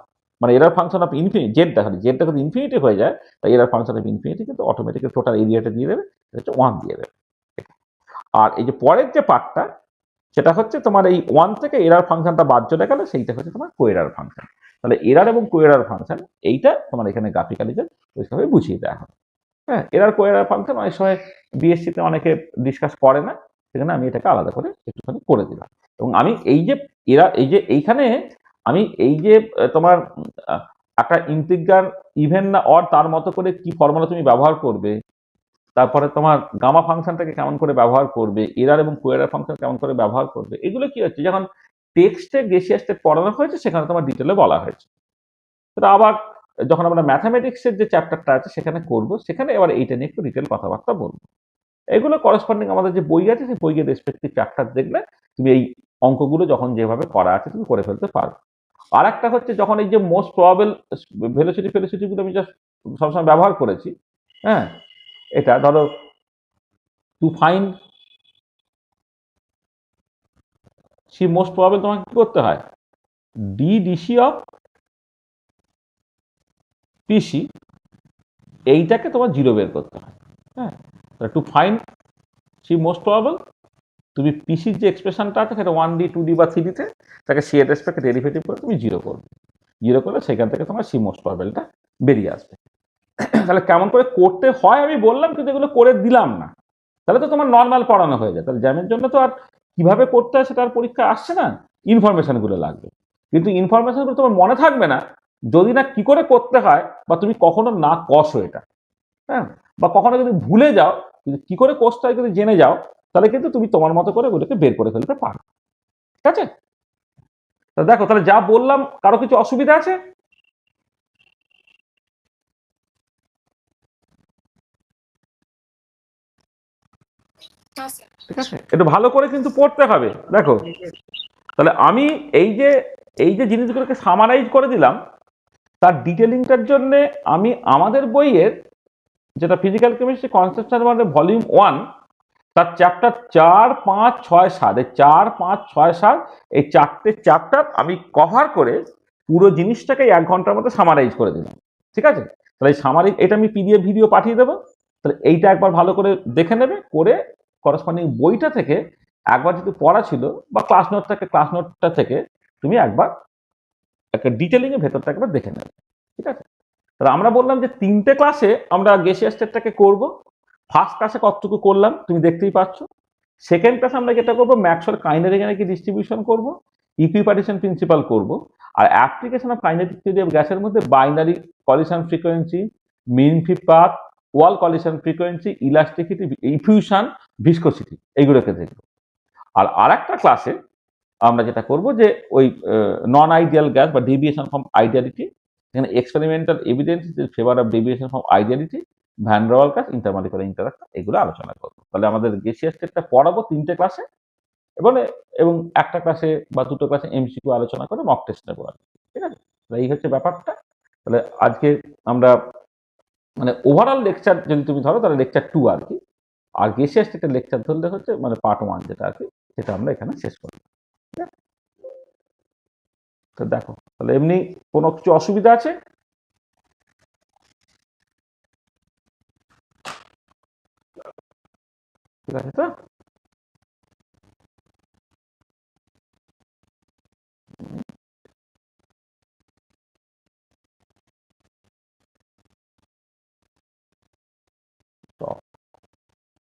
মানে এরার ফাংশন অফ ইনফিনিটি, জেডটা যদি ইনফিনিটি হয়ে যায়, তাই এরার ফাংশন অফ ইনফিনিটি কিন্তু অটোমেটিক্যালি টোটাল এরিয়াটা দিয়ে দেবে, এটা হচ্ছে 1 দিয়ে দেবে। আর এই যে পরের যে পার্টটা, সেটা হচ্ছে তোমার এই 1 থেকে এরার ফাংশনটা বাদ চলে গেলে, সেইটা হচ্ছে তোমার কোএরার ফাংশন। তাহলে এরার এবং কোএরার ফাংশন এইটা তোমার এখানে গ্রাফিক্যালি পরিষ্কারভাবে বুঝিয়ে দেওয়া হবে। হ্যাঁ, এরার কোএরার ফাংশন অনেক সময় বিএসসিতে অনেকে ডিসকাস করে না, সেখানে আমি এটাকে আলাদা করে একটুখানি করে দিলাম। এবং আমি এই যে এইখানে আমি এই যে তোমার একটা ইন্টিগ্রাল ইভেন না অড, তার মতো করে কি ফর্মুলা তুমি ব্যবহার করবে, তারপরে তোমার গামা ফাংশনটাকে কেমন করে ব্যবহার করবে, এরার এবং কোএরার ফাংশন কেমন করে ব্যবহার করবে, এগুলো কি হচ্ছে যখন টেক্সটে গেসিয়াস স্টেপ পড়ানো হয়েছে সেখানে তোমার ডিটেলে বলা হয়েছে। সেটা আবার যখন আমরা ম্যাথামেটিক্সের যে চ্যাপ্টারটা আছে সেখানে করব, সেখানে এবার এইটা নিয়ে একটু ডিটেল কথাবার্তা বলবো। এগুলো করেসপন্ডিং আমাদের যে বই আছে সেই বইয়ের রেসপেক্টিভ চ্যাপ্টার দেখলে তুমি এই অঙ্কগুলো যখন যেভাবে করা আছে তুমি করে ফেলতে পারো। আর একটা হচ্ছে যখন এই যে মোস্ট প্রবাবল ভেলোসিটিগুলো আমি জাস্ট সবসময় ব্যবহার করেছি, হ্যাঁ, এটা ধরো to find C most probable তোমাকে কি করতে হয়, ডিসি অফ পিসি, এইটাকে তোমার 0 বের করতে হয়। হ্যাঁ, to find C most probable, তুমি পিসির যে এক্সপ্রেশনটা আছে সেটা 1D 2D বা 3Dতে, তাকে সি এর রেসপেক্টে ডেরিভেটিভ করে তুমি 0 করবে। 0 করলে সেখান থেকে তোমার সি মোস্ট প্রবাবলটা বেরিয়ে আসবে। তাহলে কেমন করে করতে হয় আমি বললাম, কিন্তু এগুলো করে দিলাম না, তাহলে তো তোমার নর্মাল পড়ানো হয়ে যায়। তাহলে জ্যামের জন্য তো আর কিভাবে করতে হয় সেটা আর পরীক্ষা আসছে না, ইনফরমেশনগুলো লাগবে। কিন্তু ইনফরমেশনগুলো তোমার মনে থাকবে না যদি না কি করে করতে হয়, বা তুমি কখনো না কষো এটা, হ্যাঁ, বা কখনো যদি ভুলে যাও, যদি কি করে কোর্সটা যদি জেনে যাও, তাহলে কিন্তু তুমি তোমার মতো করে ওগুলোকে বের করে ফেলতে পারো। ঠিক আছে, তা দেখো তাহলে যা বললাম, কারো কিছু অসুবিধা আছে? হ্যাঁ স্যার। ঠিক আছে, একটু ভালো করে কিন্তু পড়তে হবে। দেখো, তাহলে আমি এই যে জিনিসগুলোকে সামারাইজ করে দিলাম, তার ডিটেলিংটার জন্য আমি আমাদের বইয়ের যেটা ফিজিক্যাল কেমিস্ট্রি কনসেপশন মানে ভলিউম 1, তার চ্যাপ্টার 4, 5, 6, 7, এই 4, 5, 6, 7 এই 4টে চ্যাপ্টার আমি কভার করে পুরো জিনিসটাকে 1 ঘন্টার মধ্যে সামারাইজ করে দিলাম। ঠিক আছে, তাহলে এই সামারাইজ এটা আমি পিডিএফ ভিডিও পাঠিয়ে দেবো। তাহলে এইটা একবার ভালো করে দেখে নেবে, করে করসপন্ডিং বইটা থেকে একবার যদি পড়া ছিল বা ক্লাস নোটটা থেকে তুমি একবার একটা ডিটেলিং এর ভেতরটা একবার দেখে নেবে। ঠিক আছে, তাহলে আমরা বললাম যে 3টে ক্লাসে আমরা গেসিয়াস স্টেটটাকে করব। ফার্স্ট ক্লাসে কতটুকু করলাম তুমি দেখতেই পাচ্ছ। সেকেন্ড ক্লাসে আমরা যেটা করবো, ম্যাক্সওয়েল কাইনেটিক এনার্জি ডিস্ট্রিবিউশন করব, ইকুইপার্টিশন প্রিন্সিপাল করব, আর application of kinetic theory of গ্যাসের মধ্যে binary collision frequency, mean free path, wall collision frequency, elasticity, infusion, viscosity, এইগুলোকে দেখব। আর আরেকটা ক্লাসে আমরা যেটা করব যে ওই নন আইডিয়াল গ্যাস বা ডেভিয়েশন ফ্রম আইডিয়ালিটি, এখানে experimental evidence in favour of deviation from ideality, van der Waals, intermolecular interaction, এগুলো আলোচনা করবো। তাহলে আমাদের গেসিয়াস স্টেটটা পড়াবো 3টে ক্লাসে, এবং একটা ক্লাসে বা 2টো ক্লাসে এমসিকিউ আলোচনা করে মক টেস্ট নেবো আর কি। ঠিক আছে, তাহলে এই হচ্ছে ব্যাপারটা। তাহলে আজকে আমরা মানে ওভারঅল লেকচার যদি তুমি ধরো তাহলে লেকচার 2 আর কি, আর গেসিয়াস স্টেটের লেকচার ধরলে হচ্ছে মানে পার্ট 1 যেটা আর কি, সেটা আমরা এখানে শেষ করবো। ঠিক আছে, তো দেখো, তাহলে এমনি কোনো কিছু অসুবিধা আছে? ঠিক আছে তো?